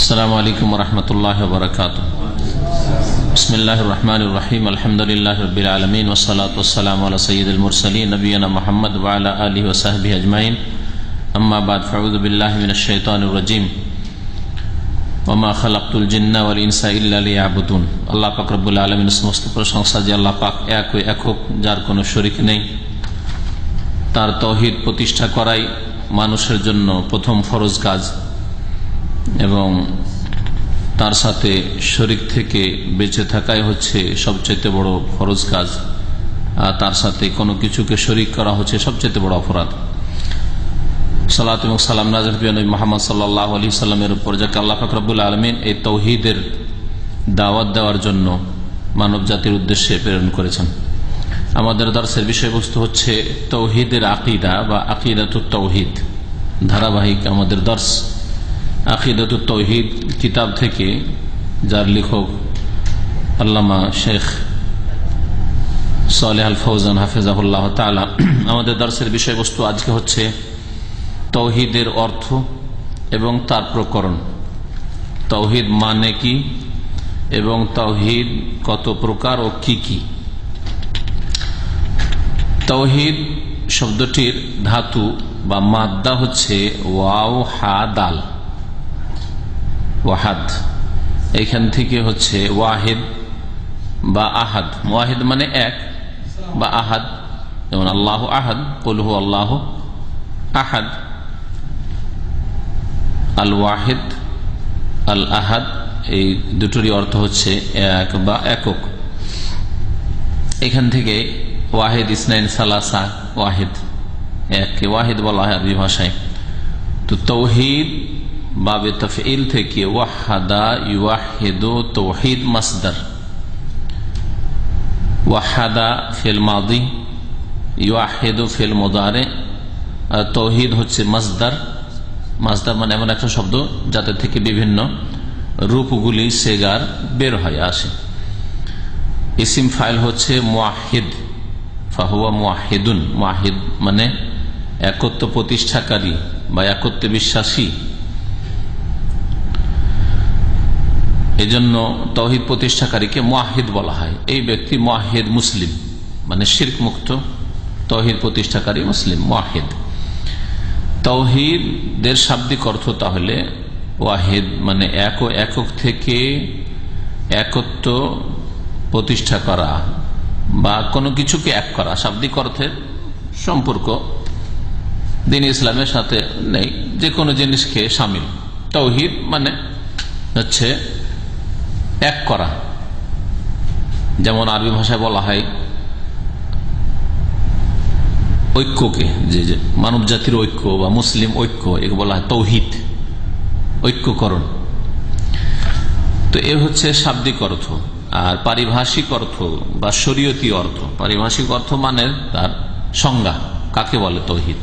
আসসালামু আলাইকুম ওয়া রাহমাতুল্লাহি ওয়া বারাকাতুহু। বিসমিল্লাহির রহমানির রহিম। আলহামদুলিল্লাহি রাব্বিল আলামিন ওয়াস সালাতু ওয়াস সালামু আলা সাইয়্যিদিল মুরসালিন নবিয়িনা মুহাম্মদ ওয়া আলা আলিহি ওয়া সাহবিহি আজমাইন। আম্মা বাদ, ফাউযু বিল্লাহি মিনাশ শাইতানির রাজীম। ওয়া মা খালাকতুল জিন্না ওয়াল ইনসা ইল্লা লিয়াবুদুন। আল্লাহ পাক রব্বুল আলামিনের সমস্ত প্রশংসা যে আল্লাহ পাক একক, যার কোনো শরীক নেই। তার তাওহীদ প্রতিষ্ঠা করাই মানুষের জন্য প্রথম ফরজ কাজ এবং তার সাথে শরীক থেকে বেঁচে থাকাই হচ্ছে সবচেয়ে বড় ফরজ কাজ। আর তার সাথে কোনো কিছুকে শরীক করা হচ্ছে সবচেয়ে বড় অপরাধ। সালাত এবং সালাম নাযিল নবী মুহাম্মদ সাল্লাল্লাহু আলাইহি সাল্লামের উপর, যাকে আল্লাহ পাক রব্বুল আলামিন এই তাওহীদের দাওয়াত দেওয়ার জন্য মানব জাতির উদ্দেশ্যে প্রেরণ করেছেন। আমাদের দর্সের বিষয়বস্তু হচ্ছে তাওহীদের আকীদা বা আকীদাতুত তাওহীদ। ধারাবাহিক আমাদের দর্স আকিদাতুত তাওহীদ কিতাব থেকে, যার লেখক আল্লামা শেখ সালেহ আল ফৌজান হাফিজাহুল্লাহ তাআলা। আমাদের দর্সের বিষয়বস্তু আজকে হচ্ছে তাওহীদের অর্থ এবং তার প্রকরণ। তাওহীদ মানে কি এবং তাওহীদ কত প্রকার ও কি কি। তাওহীদ শব্দটির ধাতু বা মাদ্দা হচ্ছে ওয়াও হা দাল, ওয়াহাদ। এখান থেকে হচ্ছে ওয়াহিদ বা আহাদ। ওয়াহিদ মানে এক, বা আহাদ, যেমন আল্লাহ আহাদ, কুল হু আল্লাহ আহাদ। আল ওয়াহিদ, আল আহাদ, এই দুটোরই অর্থ হচ্ছে এক বা একক। এখান থেকে ওয়াহিদ, ইসনাইন, সালাসা, ওয়াহিদ, এককে ওয়াহিদ বলা হয় আরবি ভাষায়। তো তাওহীদ বাবে তাফঈল থেকে ওয়াহাদা ইউওয়াহিদু তাওহীদ মাসদার। ওয়াহাদা ফিল মাদি, ইউওয়াহিদু ফিল মুদারি। আর তাওহীদ হচ্ছে মাসদার। মাসদার মানে এমন একটা শব্দ যাতে থেকে বিভিন্ন রূপগুলি সেগার বের হয় আসে। ইসিম ফাইল হচ্ছে মুওয়াহিদ, ফাহুয়া মুওয়াহিদুন। মুওয়াহিদ মানে একত্ব প্রতিষ্ঠাকারী বা একত্বে বিশ্বাসী। এজন্য তাওহীদ প্রতিষ্ঠাকারীকে মুওয়াহিদ বলা হয়। এই ব্যক্তি মুওয়াহিদ, মুসলিম, মানে শিরক মুক্ত তাওহীদ প্রতিষ্ঠাকারী মুসলিম, মুওয়াহিদ। তাওহীদের শাব্দিক অর্থ তাহলে ওয়াহিদ মানে এক ও একক থেকে একত্ব প্রতিষ্ঠা করা বা কোনো কিছুকে এক করা। শাব্দিক অর্থের সম্পর্ক দ্বীন ইসলামের সাথে নেই, যে কোনো জিনিসকে শামিল। তাওহীদ মানে হচ্ছে এক করা। যেমন আরবি ভাষায় বলা হয় ঐক্যকে, যে মানব জাতির ঐক্য বা মুসলিম ঐক্য, একে বলা হয় তাওহীদ, ঐক্যকরণ। তো এ হচ্ছে শাব্দিক অর্থ। আর পারিভাষিক অর্থ বা শরীয়তি অর্থ, পারিভাষিক অর্থ মানে তার সংজ্ঞা, কাকে বলে তাওহীদ,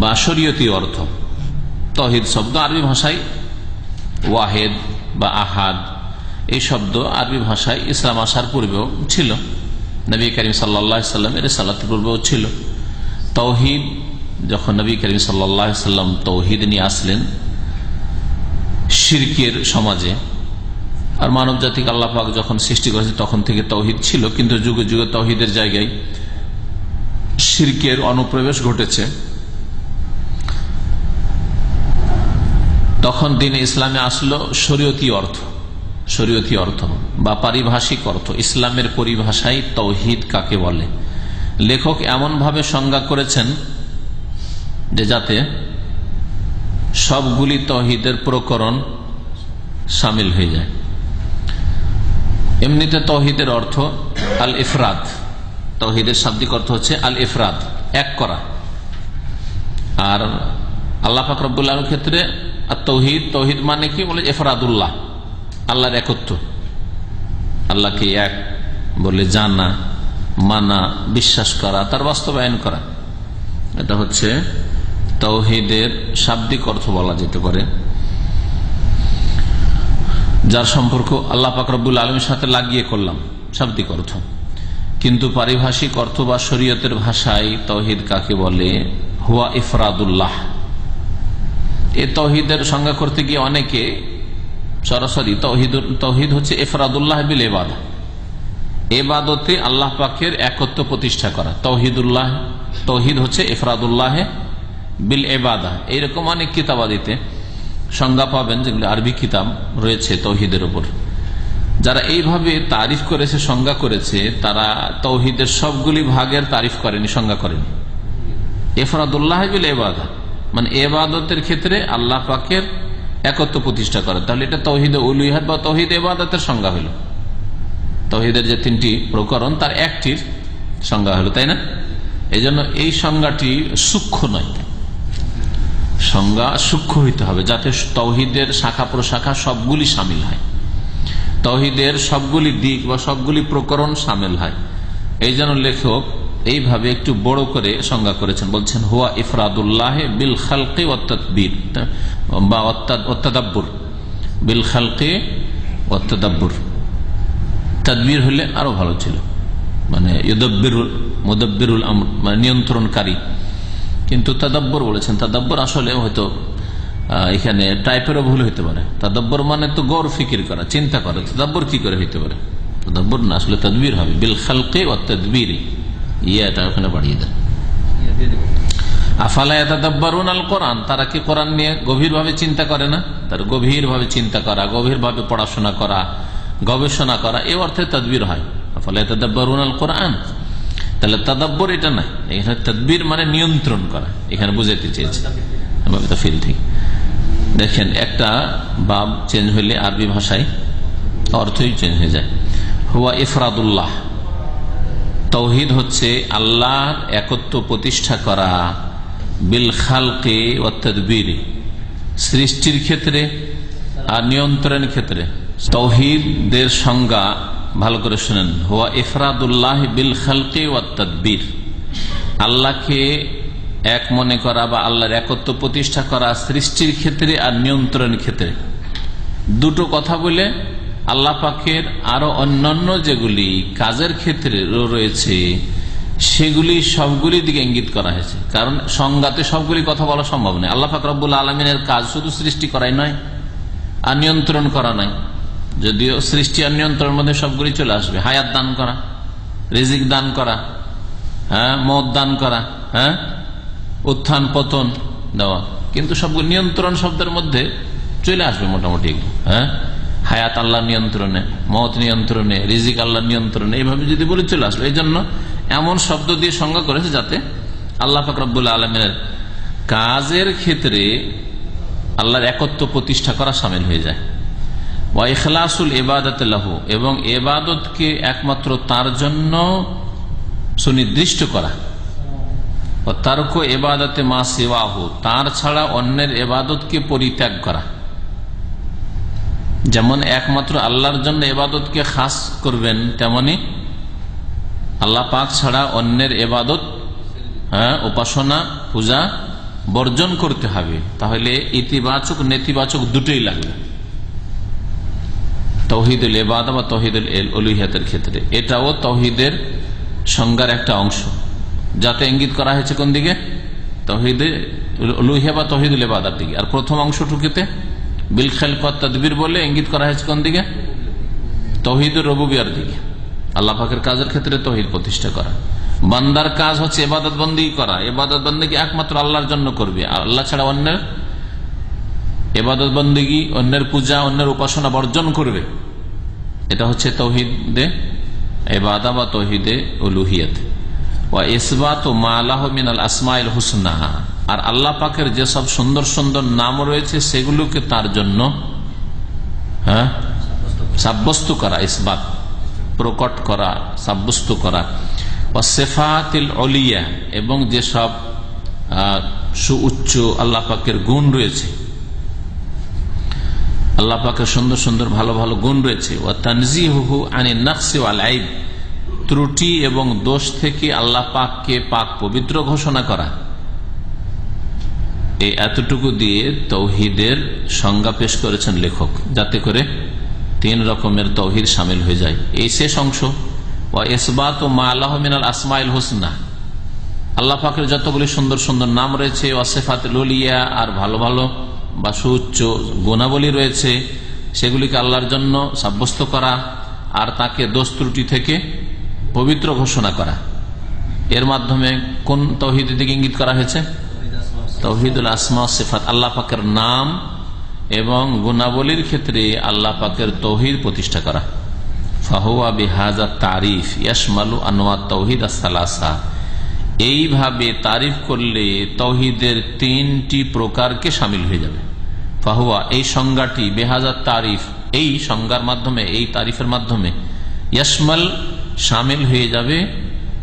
বা শরীয়তি অর্থ। তাওহীদ শব্দ আরবি ভাষায় ওয়াহেদ বা আহাদ, এই শব্দ আরবি ভাষায় ইসলাম আসার পূর্বেও ছিল। নবী করিম সাল্লাল্লাহু আলাইহি সাল্লাম এর সালাতের পূর্বেও ছিল। তাওহীদ যখন নবী করিম সাল্লাল্লাহু আলাইহি সাল্লাম তাওহীদ নিয়ে আসলেন শিরকের সমাজে, আর মানব জাতিকে আল্লাহ পাক যখন সৃষ্টি করেছে তখন থেকে তাওহীদ ছিল, কিন্তু যুগে যুগে তাওহীদের জায়গায় শিরকের অনুপ্রবেশ ঘটেছে। তখন দ্বীন ইসলামে আসলো শরীয়তি অর্থ, শরীয়তি অর্থ বা পারিভাষিক অর্থ। ইসলামের পরিভাষায় তাওহীদ কাকে বলে লেখক এমন ভাবে সংজ্ঞা করেছেন যে যাতে সবগুলি তাওহীদের প্রকরণ শামিল হয়ে যায়। এমনিতে তাওহীদের অর্থ আল ইফরাদ। তাওহীদের শাব্দিক অর্থ হচ্ছে আল ইফরাদ, এক করা। আর আল্লাহ পাক রব্বুল আলামিনের ক্ষেত্রে তাওহীদ, তাওহীদ মানে কি বলে ইফরাদুল্লাহ, আল্লাহর একত্ব, আল্লাহকে এক বলে জানা, মানা, বিশ্বাস করা, তার বাস্তবায়ন করা। এটা হচ্ছে তাওহীদের শাব্দিক অর্থ বলা যেতে পারে, যার সম্পর্ক আল্লাহ পাক রব্বুল আলামিনের সাথে লাগিয়ে করলাম, শাব্দিক অর্থ। কিন্তু পারিভাষিক অর্থ বা শরীয়তের ভাষায় তাওহীদ কাকে বলে? হুয়া ইফরাদুল্লাহ, এই তৌহিদের সংজ্ঞা করতে গিয়ে অনেকে সরাসরি তৌহিদ হচ্ছে ইফরাদুল্লাহ বিল ইবাদা, ইবাদতে আল্লাহ পাকের একত্ব প্রতিষ্ঠা করা। তৌহিদ হচ্ছে ইফরাদুল্লাহ বিল ইবাদা। এইরকম অনেক কিতাবাদিতে সংজ্ঞা পাবেন, যেগুলো আরবি কিতাব রয়েছে তৌহিদের উপর। যারা এইভাবে তারিফ করেছে, সংজ্ঞা করেছে, তারা তৌহিদের সবগুলি ভাগের তারিফ করেনি, সংজ্ঞা করেনি। ইফরাদুল্লাহ বিল ইবাদা মানে ইবাদতের ক্ষেত্রে আল্লাহ পাকের একত্ব প্রতিষ্ঠা করে, তাহলে এটা তৌহিদে উলুহিয়াত বা তৌহিদ ইবাদতের সংজ্ঞা হলো। তৌহিদের যে তিনটি প্রকরণ তার একটির সংজ্ঞা হলো, তাই না? এই জন্য এই সংজ্ঞাটি সূক্ষ্ম নয়, সংজ্ঞা সূক্ষ্ম হইতে হবে, যাতে তৌহিদের শাখা প্রশাখা সবগুলি সামিল হয়, তৌহিদের সবগুলি দিক বা সবগুলি প্রকরণ সামিল হয়। এই জন্য লেখক এইভাবে একটু বড় করে সংজ্ঞা করেছেন, বলছেন হুয়া ইফরাদুল্লাহ বিল খালকি ওয়াত তাদবির বা ওয়াত-তাদাব্বুর। বিল খালকি ওয়াত তাদাব্বুর, তাদবির হলে আরো ভালো ছিল, মানে মুদাব্বিরুল আমর, মানে নিয়ন্ত্রণকারী। কিন্তু তাদাব্বুর বলেছেন, তাদাব্বুর আসলে হয়তো এখানে টাইপেরও ভুল হইতে পারে। তাদাব্বুর মানে তো গৌর ফিকির করা, চিন্তা করা। তাদাব্বুর কি করে হইতে পারে? তাদাব্বুর না, আসলে তাদবির হবে। বিল খালকি ওয়াত তাদবির, এটা ওখানে বাড়িয়ে দেন। আফালা ইয়াতাদাব্বারুন আল কোরআন, তারা কি কোরআন নিয়ে গভীরভাবে চিন্তা করে না? তার গভীরভাবে চিন্তা করা, গভীরভাবে পড়াশোনা করা, গবেষণা করা, এই অর্থে তাদবির হয়। আফালা ইয়াতাদাব্বারুন আল কোরআন, তাহলে তাদাব্বুর এটা নাই, এখানে তাদবির মানে নিয়ন্ত্রণ করা, এখানে বুঝাইতে চেয়েছে। ঠিক দেখেন, একটা বাব চেঞ্জ হইলে আরবি ভাষায় অর্থই চেঞ্জ হয়ে যায়। হুয়া ইফরাদুল্লাহ, তৌহিদ হচ্ছে আল্লাহর একত্ব প্রতিষ্ঠা করা, বিল খালকি ওয়াত তাদবির, সৃষ্টির ক্ষেত্রে আর নিয়ন্ত্রণের ক্ষেত্রে। তৌহিদের সংজ্ঞা ভালো করে শুনেন, হুয়া ইফরাদুল্লাহ বিল খালকি ওয়াত তাদবির, আল্লাহকে এক মনে করা বা আল্লাহর একত্ব প্রতিষ্ঠা করা সৃষ্টির ক্ষেত্রে আর নিয়ন্ত্রণের ক্ষেত্রে। দুটো কথা বলে আল্লাহ পাকের আরো অন্যান্য যেগুলি কাজের ক্ষেত্রে রয়েছে সেগুলি সবগুলি দিকে ইঙ্গিত করা হয়েছে, কারণ সংজ্ঞাতে সবগুলি কথা বলা সম্ভব নয়। আল্লাহ পাক রব্বুল আলমিনের কাজ শুধু সৃষ্টি করাই নয় আর নিয়ন্ত্রণ করা নয়, যদিও সৃষ্টি আর নিয়ন্ত্রণের মধ্যে সবগুলি চলে আসবে। হায়াত দান করা, রিজিক দান করা, মত দান করা, উত্থান পতন দেওয়া, কিন্তু সবগুলো নিয়ন্ত্রণ শব্দের মধ্যে চলে আসবে মোটামুটি। হায়াত আল্লাহ নিয়ন্ত্রণে, মত নিয়ন্ত্রণে, রিজিক আল্লাহ নিয়ন্ত্রণে, এইভাবে যদি বলে চলে আসবে। এই জন্য এমন শব্দ দিয়ে সংজ্ঞা করেছে যাতে আল্লাহ পাক রব্বুল আলামিনের কাজের ক্ষেত্রে আল্লাহর একত্ব প্রতিষ্ঠা করা শামিল হয়ে যায়। ওয়া ইখলাসুল ইবাদাতি লাহু, এবং ইবাদতকে একমাত্র তার জন্য সুনির্দিষ্ট করা। ও তারকু ইবাদাতে মা সিওয়াহু, তার ছাড়া অন্যের ইবাদতকে পরিত্যাগ করা। যেমন একমাত্র আল্লাহর জন্য ইবাদতকে খাস করবেন, তেমনি আল্লাহ পাক ছাড়া অন্যের ইবাদত, উপাসনা, পূজা বর্জন করতে হবে। তাহলে ইতিবাচক নেতিবাচক দুটোই লাগবে তাওহীদুল ইবাদা বা তাওহীদুল উলুহিয়াতের ক্ষেত্রে। এটাও তাওহীদের সংজ্ঞার একটা অংশ, যাতে ইঙ্গিত করা হয়েছে কোন দিকে? তাওহীদে উলুহিয়া বা তাওহীদুল ইবাদার দিকে। আর প্রথম অংশটুকুতে বিল খালক ওয়াত তাদবির বলে ইঙ্গিত করা হয়েছে কোন দিকে? তাওহীদুর রুবুবিয়্যার দিকে। আল্লাহ পাকের কাজের ক্ষেত্রে তাওহীদ প্রতিষ্ঠা করা। বান্দার কাজ হচ্ছে ইবাদত বন্দেগী করা, ইবাদত বন্দেগী একমাত্র আল্লাহর জন্য করবে, আল্লাহ ছাড়া অন্যের ইবাদত বন্দেগী, অন্যের পূজা, অন্যের উপাসনা বর্জন করবে। এটা হচ্ছে তাওহীদে ইবাদা বা তাওহীদে উলুহিয়াত। ওয়া ইসবাতু মা লাহু মিনাল আসমাইল হুসনা, আর আল্লাহ পাকের যেসব সুন্দর সুন্দর নাম রয়েছে সেগুলোকে তার জন্য সাব্যস্ত করা, ইসবাত প্রকট করা, সাব্যস্ত করা। ওয়া সিফাতিল উলিয়া, এবং যেসব সুউচ্চ আল্লাহ পাকের গুণ রয়েছে, আল্লাহ পাকের সুন্দর সুন্দর ভালো ভালো গুণ রয়েছে। ওয়া তানজিহুহু আনিন নাকসি ওয়াল আইব, ত্রুটি এবং দোষ থেকে আল্লাহ পাককে পাক পবিত্র ঘোষণা করা। এই এতটুকু দিয়ে তাওহীদের সংজ্ঞা পেশ করেছেন লেখক, যাতে করে 3 রকমের তাওহীদ শামিল হয়ে যায়। এই শেষ অংশ ওয়া ইসবাতু মা লাহু মিনাল আসমাইল হুসনা, আল্লাহ পাকের যতগুলি সুন্দর সুন্দর নাম রয়েছে, ওয়া সিফাতুল উলিয়া, আর ভালো ভালো বা সুউচ্চ গুণাবলী রয়েছে সেগুলিকে আল্লাহর জন্য সাব্যস্ত করা আর তাকে দোষ ত্রুটি থেকে পবিত্র ঘোষণা করা। এর মাধ্যমে কোন তাওহীদের দিকে ইঙ্গিত করা হয়েছে? তাওহীদুল আসমা ওয়াস সিফাত, আল্লাহ পাকের নাম এবং গুণাবলীর ক্ষেত্রে আল্লাহ পাকের তাওহীদ প্রতিষ্ঠা করা। ফাহুয়া বিহাযা তারিফ ইয়াশমালু আনওয়াত তাওহীদ আস-সালাসা, এইভাবে তারিফ করলে তাওহীদের তিনটি প্রকারকে শামিল হয়ে যাবে। ফাহুয়া, এই সংজ্ঞাটি, বিহাযা তারিফ, এই সংজ্ঞার মাধ্যমে, এই তারিফের মাধ্যমে, ইয়াশমাল, শামিল হয়ে যাবে,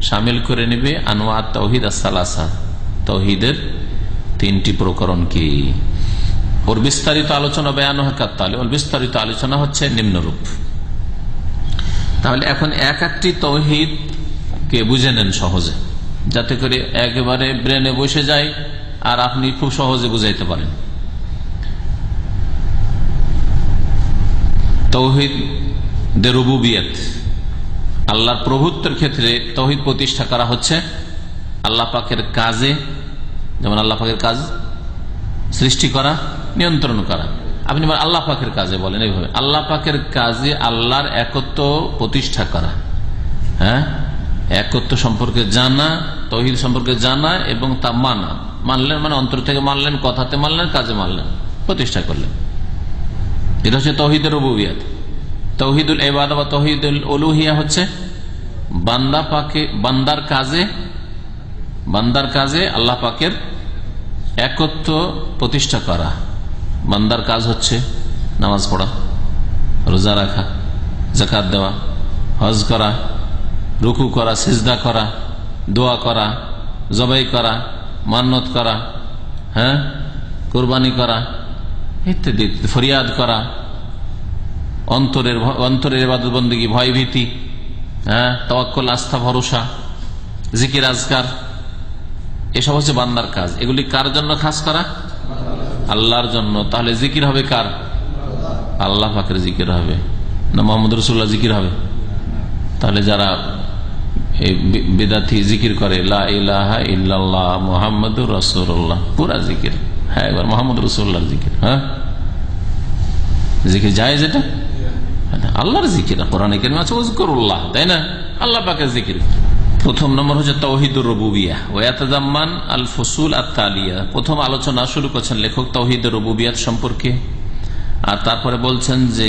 শামিল করে নেবে আনওয়াত তাওহীদ আস-সালাসা, তাওহীদের তিনটি প্রকরণ কি। ওর বিস্তারিত আলোচনা বয়ান হাকাত, ওর বিস্তারিত আলোচনা হচ্ছে নিম্নরূপ। তাহলে এখন এক একটি তাওহীদ কে বুঝে নেন সহজে, যাতে করে একেবারে ব্রেনে বসে যায় আর আপনি খুব সহজে বুঝাইতে পারেন। তাওহীদ রুবুবিয়ত, আল্লাহর প্রভুত্বের ক্ষেত্রে তাওহীদ প্রতিষ্ঠা করা হচ্ছে আল্লাহ পাকের কাজে। যেমন আল্লাহ পাকের কাজ সৃষ্টি করা, নিয়ন্ত্রণ করা। আপনি আল্লাহ পাকের কাজে বলেন এইভাবে, আল্লাহ পাকের কাজে আল্লাহর একত্ব প্রতিষ্ঠা করা, হ্যাঁ, একত্ব সম্পর্কে জানা, তাওহীদ সম্পর্কে জানা এবং তা মানা। মানলেন মানে অন্তর থেকে মানলেন, কথাতে মানলেন, কাজে মানলেন, প্রতিষ্ঠা করলেন। এটা হচ্ছে তাওহীদের রুবুবিয়ত। তাওহীদুল ইবাদা বা তাওহীদুল উলুহিয়া হচ্ছে বান্দার কাজে আল্লাহ পাকের একত্ব প্রতিষ্ঠা করা। বান্দার কাজ হচ্ছে নামাজ পড়া, রোজা রাখা, যাকাত দেওয়া, হজ করা, রুকু করা, সিজদা করা, দোয়া করা, জবাই করা, মান্নত করা, হ্যাঁ, কুরবানি করা ইত্যাদি, ফরিয়াদ করা, অন্তরের ইবাদত বন্দেগী, ভয় ভীতি, হ্যাঁ, তাওয়াক্কুল, আস্থা, ভরসা, জিকির, আজকার, এসব হচ্ছে বান্দার কাজ। এগুলি কার জন্য খাস করা? আল্লাহর জন্য। তাহলে জিকির হবে কার? আল্লাহ পাকের জিকির হবে না মুহাম্মদ রাসূলুল্লাহ জিকির হবে? তাহলে যারা বিদআতি জিকির করে লা ইলাহা ইল্লাল্লাহ মুহাম্মাদুর রাসূলুল্লাহ, পুরা জিকির, হ্যাঁ, এবার মুহাম্মদ রাসূলুল্লাহর জিকির, হ্যাঁ, জিকির জায়েজ? এটা আল্লাহর জিকির, কোরআনে কারিমে আছে উযকুরুল্লাহ, তাই না? আল্লাহ পাকের জিকির। প্রথম নম্বর হচ্ছে তাওহীদুর রুবুবিয়্যাহ ওয়া ইয়াতাযাম্মান আল ফুসুল আত-তালিয়া। প্রথম আলোচনা শুরু করছেন লেখক তাওহীদুর রুবুবিয়্যাত সম্পর্কে, আর তারপরে বলছেন যে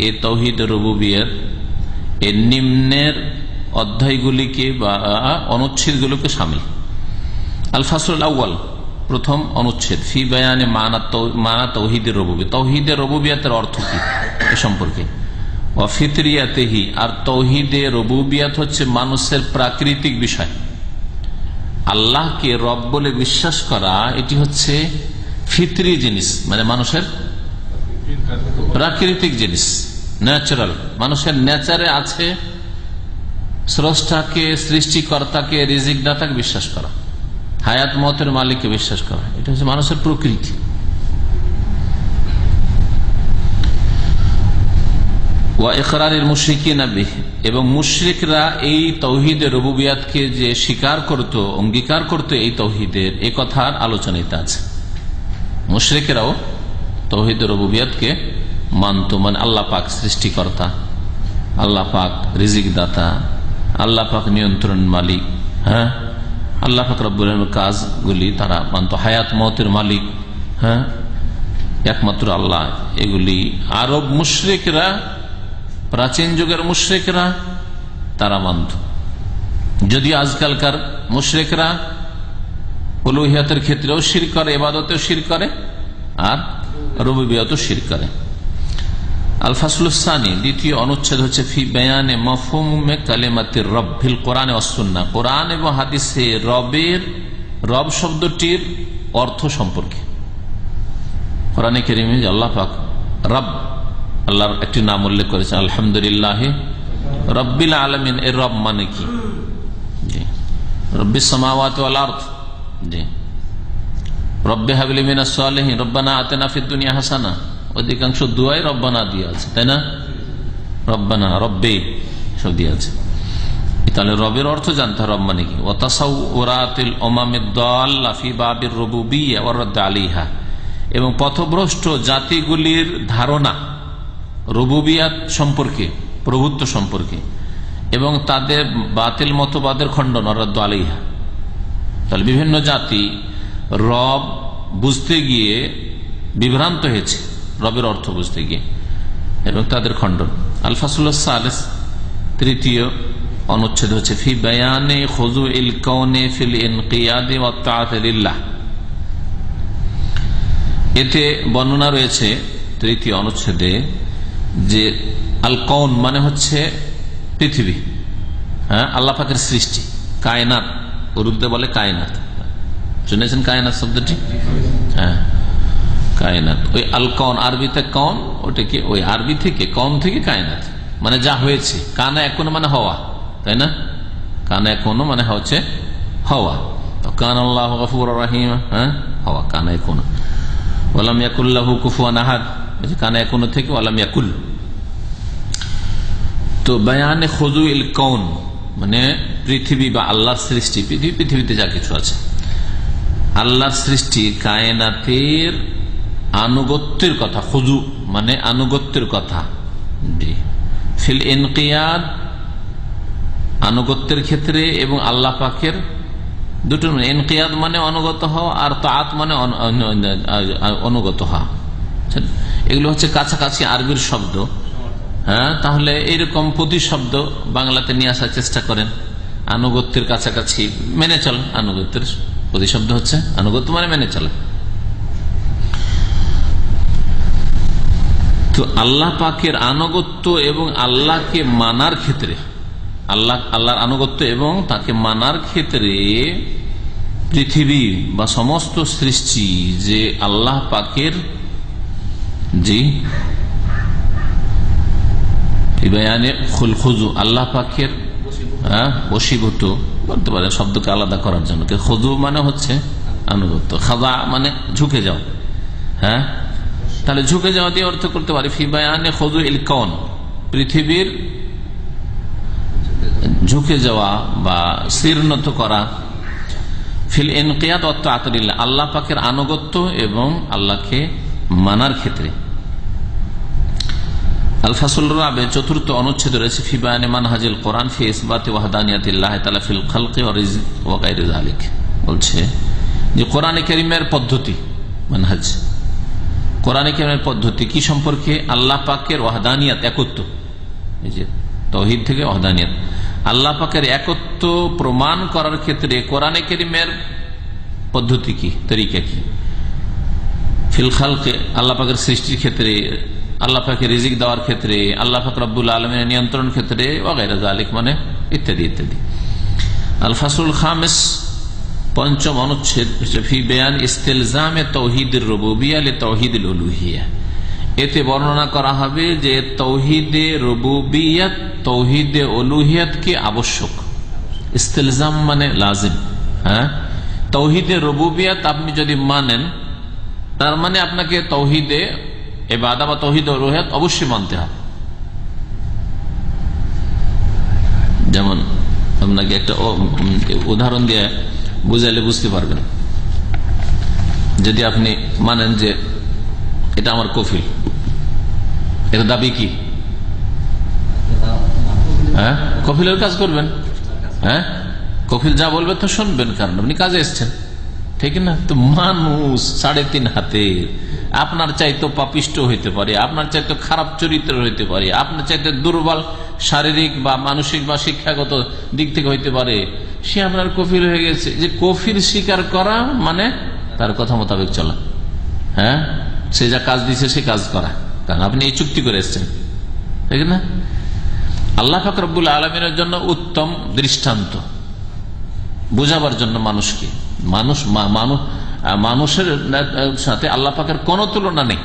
এই তাওহীদুর রুবুবিয়্যাত এর নিম্নের অধ্যায়গুলিকে বা অনুচ্ছেদগুলোকে শামিল। আল ফাসলুল আউয়াল, প্রথম অনুচ্ছেদ, ফি বায়ানে মানা তাওহীদের রুবুবিয়্যাত, তাওহীদের রুবুবিয়্যাতের অর্থ কি এ সম্পর্কে। ওয়া ফিতরিয়াতিহি, আর তাওহীদে রুবুবিয়্যাত হচ্ছে মানুষের প্রাকৃতিক বিষয়। আল্লাহকে রব বলে বিশ্বাস করা এটি হচ্ছে ফিতরি জিনিস, মানে মানুষের প্রাকৃতিক জিনিস, ন্যাচারাল। মানুষের নেচারে আছে স্রষ্টাকে, সৃষ্টিকর্তাকে, রিজিক দাতাকে বিশ্বাস করা, হায়াত মতের মালিককে বিশ্বাস করা, এটা হচ্ছে মানুষের প্রকৃতি। ওয়া ইকরারিল মুশরিকিনা বিহি, এবং মুশরিকরা এই তাওহীদের রুবুবিয়্যাতকে যে স্বীকার করত, অঙ্গীকার করত এই তাওহীদের, এই কথার আলোচনাতে আছে। মুশরিকরাও তাওহীদের রুবুবিয়্যাতকে মানত, মানে আল্লাহ পাক সৃষ্টিকর্তা, আল্লাহ পাক রিজিক দাতা, আল্লাহ পাক নিয়ন্ত্রণ মালিক, হ্যাঁ, আল্লাহ পাক রব্বুল আলামিনের কাজগুলি তারা মানত, হায়াত মতের মালিক, হ্যাঁ, একমাত্র আল্লাহ। এগুলি আরব মুশরিকরা, প্রাচীন যুগের মুশরিকরা তারা মানত। যদি আজকালকার মুশরিকরা উলুহিয়াতের ক্ষেত্রেও শিরক করে, ইবাদতেও শিরক করে, আর রুবুবিয়্যাতেও শিরক করে। আল ফাসলুস সানি, দ্বিতীয় অনুচ্ছেদ হচ্ছে ফি বায়ানে মাফহুমে কালিমাতির রব ফিল কোরআন ওয়াস সুন্নাহ, কোরআন এবং হাদিসে রব শব্দটির অর্থ সম্পর্কে। কোরআনে কারিমে আল্লাহ পাক রব, আল্লাহর একটি নাম উল্লেখ করেছেন, আলহামদুলিল্লাহ রব্বিল আলামিন। এর রব মানে কি? জি, রব্বিস সামাওয়াতি ওয়াল আরদ, জি, রব্বি হাবলি মিনাস সালিহিন, রব্বানা আতিনা ফিদ দুনিয়া হাসানা। অধিকাংশ দুয়াই রব্বানা দিয়ে আছে, তাই না? রব্বানা, রব্বি সব দিয়ে আছে। তাহলে রবের অর্থ জানতে হবে, রব মানে কি। ওয়া তাসাউরাতিল উমামিদ দাল্লা ফি বাবির রুবুবিয়্যাহ ওয়া রাদ আলাইহা, এবং পথভ্রষ্ট জাতিগুলির ধারণা রুবুবিয়াত সম্পর্কে, প্রভুত্ব সম্পর্কে, এবং তাদের বাতিল মতবাদের খণ্ডন রাদ্দু আলাইহা। তাহলে বিভিন্ন জাতি রব বুঝতে গিয়ে বিভ্রান্ত হয়েছে, রবের অর্থ বুঝতে গিয়ে, এবং তাদের খণ্ডন। আল ফাসলুস সালিস, তৃতীয় অনুচ্ছেদ হচ্ছে ফি বায়ানে খুযুইল কাউনি ফিল ইনকিয়াদি ওয়াত তাআতি লিল্লাহ। এতে বর্ণনা রয়েছে তৃতীয় অনুচ্ছেদে যে আল কাউন মানে হচ্ছে পৃথিবী, হ্যাঁ, আল্লাহ পাকের সৃষ্টি, কায়নাত, উর্দুতে বলে কায়নাত, শুনেছেন কায়নাত শব্দটি? হ্যাঁ, কায়নাত। ওই আল কাউন, আরবিতে কাউন, ওটাকে ওই আরবি থেকে কাউন থেকে কায়নাত মানে যা হয়েছে। কানা এখনো মানে হওয়া, তাই না? কানা এখনো মানে হচ্ছে হওয়া। কান আল্লাহ গফুর রহিম, হ্যাঁ, হওয়া কানা এখনো। ওয়ালাম ইয়াকুল্লাহু কুফুয়ান আহাদ, কানা এখনো থেকে ওয়ালাম ইয়াকুল। তো বায়ানে খুযুইল কাউন মানে পৃথিবী বা আল্লাহর সৃষ্টি, পৃথিবীতে যা কিছু আছে আল্লাহর সৃষ্টি, কায়নাতের আনুগত্যের কথা। খুযু মানে আনুগত্যের কথা। ফিল ইনকিয়াদ আনুগত্যের ক্ষেত্রে, এবং আল্লাহ পাকের দুটো, ইনকিয়াদ মানে অনুগত হওয়া, আর তাআত মানে অনুগত হওয়া। এগুলো হচ্ছে কাছাকাছি আরবির শব্দ। হ্যাঁ, তাহলে এইরকম প্রতিশব্দ বাংলাতে নিয়ে আসার চেষ্টা করেন। আনুগত্যের কাছাকাছি মেনে চল, আনুগত্যের প্রতিশব্দ হচ্ছে আনুগত্য মানে মেনে চলা। তো আল্লাহ পাকের আনুগত্য এবং আল্লাহকে মানার ক্ষেত্রে, আল্লাহর আনুগত্য এবং তাকে মানার ক্ষেত্রে পৃথিবী বা সমস্ত সৃষ্টি যে আল্লাহ পাকের, জি, আল্লাহ পাকের বশীভূত বলতে পারে, শব্দকে আলাদা করার জন্য। খুযু মানে হচ্ছে আনুগত্য, খাযা মানে ঝুঁকে যাও। হ্যাঁ, তাহলে ঝুঁকে যাওয়া দিয়ে অর্থ করতে পারে ফি বায়ানে খুযুইল কাউন, পৃথিবীর ঝুঁকে যাওয়া বা শীর্ণত করা। ফিল ইনকিয়াদ ওয়াত তাআতি লিল্লাহ, আল্লাহ পাকের আনুগত্য এবং আল্লাহকে মানার ক্ষেত্রে। আল ফাসল রাবে, চতুর্থ অনুচ্ছেদ রয়েছে ফি বায়ানে মানহাজিল কোরআন ফি ইসবাতি ওয়াহদানিয়াতিল্লাহি তাআলা ফিল খালকি ওয়া রিজক ওয়া গায়রি যালিক। বলছে যে কোরআনে কারীমের পদ্ধতি, মানহাজ, কোরআনে কারীমের পদ্ধতি কি সম্পর্কে? আল্লাহ পাকের ওয়াহদানিয়াত, একত্ব, এই যে তাওহীদ থেকে ওয়াহদানিয়াত, আল্লাহ পাকের একত্ব প্রমাণ করার ক্ষেত্রে কোরআনে কারীমের পদ্ধতি কি, তরিকা কি? ফিল খালকি, আল্লাহ পাকের সৃষ্টির ক্ষেত্রে, আল্লাহ পাকের রিজিক দেওয়ার ক্ষেত্রে, আল্লাহ পাক রব্বুল আলামিনের নিয়ন্ত্রণ ক্ষেত্রে, ওয়াগাইরা যালিক মানে ইত্যাদি ইত্যাদি। আল ফাসলুল খামিস, পঞ্চম অনুচ্ছেদ, ফি বায়ান ইস্তিলজামে তাওহীদুর রুবুবিয়্যাহ লি তাওহীদুল উলুহিয়্যাহ। এতে বর্ণনা করা হবে যে তাওহীদে রুবুবিয়্যাত, তাওহীদে উলুহিয়্যাত কি আবশ্যক। ইস্তিলজাম মানে লাজিম। হ্যাঁ, তাওহীদে রুবুবিয়্যাত আপনি যদি মানেন, তার মানে আপনাকে তাওহীদে ইবাদত বা তাওহীদ ও উলুহিয়্যাত অবশ্যই মানতে হবে। যেমন আপনাকে একটা উদাহরণ দিয়ে বুঝাইলে বুঝতে পারবেন। যদি আপনি মানেন যে এটা আমার কফিল, এটা দাবি কি? হ্যাঁ, কফিলের কাজ করবেন। হ্যাঁ, কফিল যা বলবে তো শুনবেন, কারণ আপনি কাজে এসছেন, ঠিক না? তো মানুষ 3.5 হাতের, আপনার চাইতে পাপিষ্ট হইতে পারে, আপনার চাইতে খারাপ চরিত্র হইতে পারে, আপনার চাইতে দুর্বল শারীরিক বা মানসিক বা শিক্ষাগত দিক থেকে হইতে পারে, সে আপনার কফিল হয়ে গেছে। যে কফিল স্বীকার করা মানে তার কথা মোতাবেক চলা। হ্যাঁ, সে যা কাজ দিছে সে কাজ করা, কারণ আপনি এই চুক্তি করে এসছেন, ঠিক না? আল্লাহ পাক রব্বুল আলামিনের জন্য উত্তম দৃষ্টান্ত বোঝাবার জন্য মানুষকে, মানুষের সাথে আল্লাহ পাকের কোন তুলনা নেই,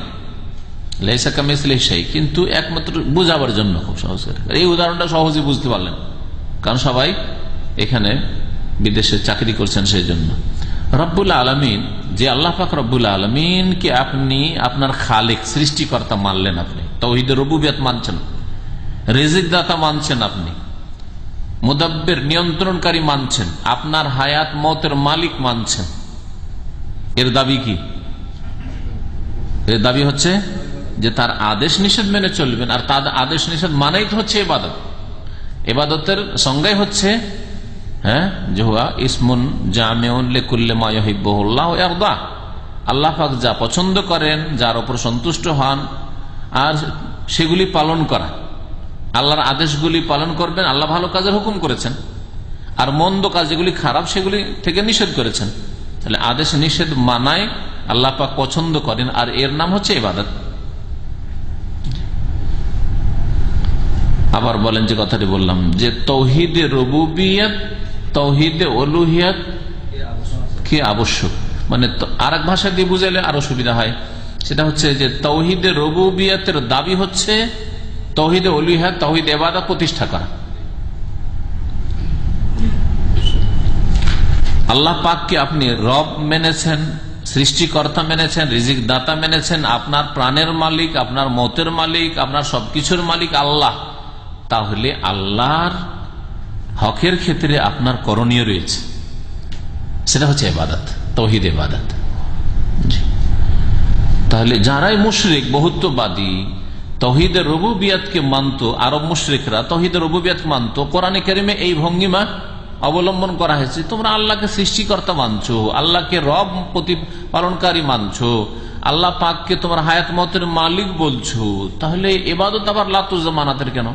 লাইসা কামিসলিহি শাই, কিন্তু একমাত্র বোঝাবার জন্য খুব সহজ করে। এই উদাহরণটা সহজে বুঝতে পারলেন, কারণ সবাই এখানে বিদেশে চাকরি করছেন, সেই জন্য। রব্বুল আলামিন, যে আল্লাহ পাক রব্বুল আলামিনকে আপনি আপনার খালিক, সৃষ্টিকর্তা মানলেন, আপনি তাওহীদের রুবুবিয়ত মানছেন, রিজিক দাতা মানছেন, আপনি মুদাব্বির নিয়ন্ত্রণকারী মানছেন, আপনার হায়াত মতের মালিক মানছেন, এর দাবি কি? এর দাবি হচ্ছে যে তার আদেশ নিষেধ মেনে চলবেন, আর তার আদেশ নিষেধ মানেই তো হচ্ছে ইবাদত। ইবাদতের সংজ্ঞাই হচ্ছে যে হুয়া ইসমুন জামিউন লিকুল্লি মা ইউহিব্বুহুল্লাহ ওয়া ইয়ারদা। আল্লাহ পাক যা পছন্দ করেন, যার উপর সন্তুষ্ট হন, আর সেগুলি পালন করা। আল্লাহর আদেশগুলি পালন করবেন, আল্লাহ ভালো কাজের হুকুম করেছেন, আর মন্দ কাজ যেগুলি খারাপ সেগুলি থেকে নিষেধ করেছেন। তাহলে আদেশ নিষেধ মানায় আল্লাহ পাক পছন্দ করেন, আর এর নাম হচ্ছে ইবাদত। আবার বলেন যে কথাটি বললাম যে তাওহীদে রুবুবিয়ত, তাওহীদে উলুহিয়ত কি আবশ্যক, মানে আর এক ভাষা দিয়ে বুঝাইলে আরো সুবিধা হয়। সেটা হচ্ছে যে তাওহীদে রুবুবিয়তের দাবি হচ্ছে তাওহীদে উলুহিয়ত, তাওহীদ ইবাদত প্রতিষ্ঠা করা। আল্লাহ পাককে আপনি রব মেনেছেন, সৃষ্টিকর্তা মেনেছেন, রিজিক দাতা মেনেছেন, আপনার প্রাণের মালিক, আপনার মতের মালিক, আপনার সবকিছুর মালিক আল্লাহ। তাহলে আল্লাহর হকের ক্ষেত্রে আপনার করণীয় রয়েছে, সেটা হচ্ছে ইবাদত, তাওহীদ ইবাদত। তাহলে যারাই মুশরিক বহুত্ববাদী তাওহীদের রুবুবিয়তকে মানত, আরব মুশরিকরা তাওহীদের রুবুবিয়ত মানত, কোরআনে কারিমে এই ভঙ্গিমা অবলম্বন করা হয়েছে। তোমরা আল্লাহকে সৃষ্টিকর্তা মানছো, আল্লাহকে রব প্রতিপালনকারী মানছো, আল্লাহ পাককে তোমার হায়াত মতের মালিক বলছো, তাহলে ইবাদত আবার লাতুজ্জামানাতের কেন?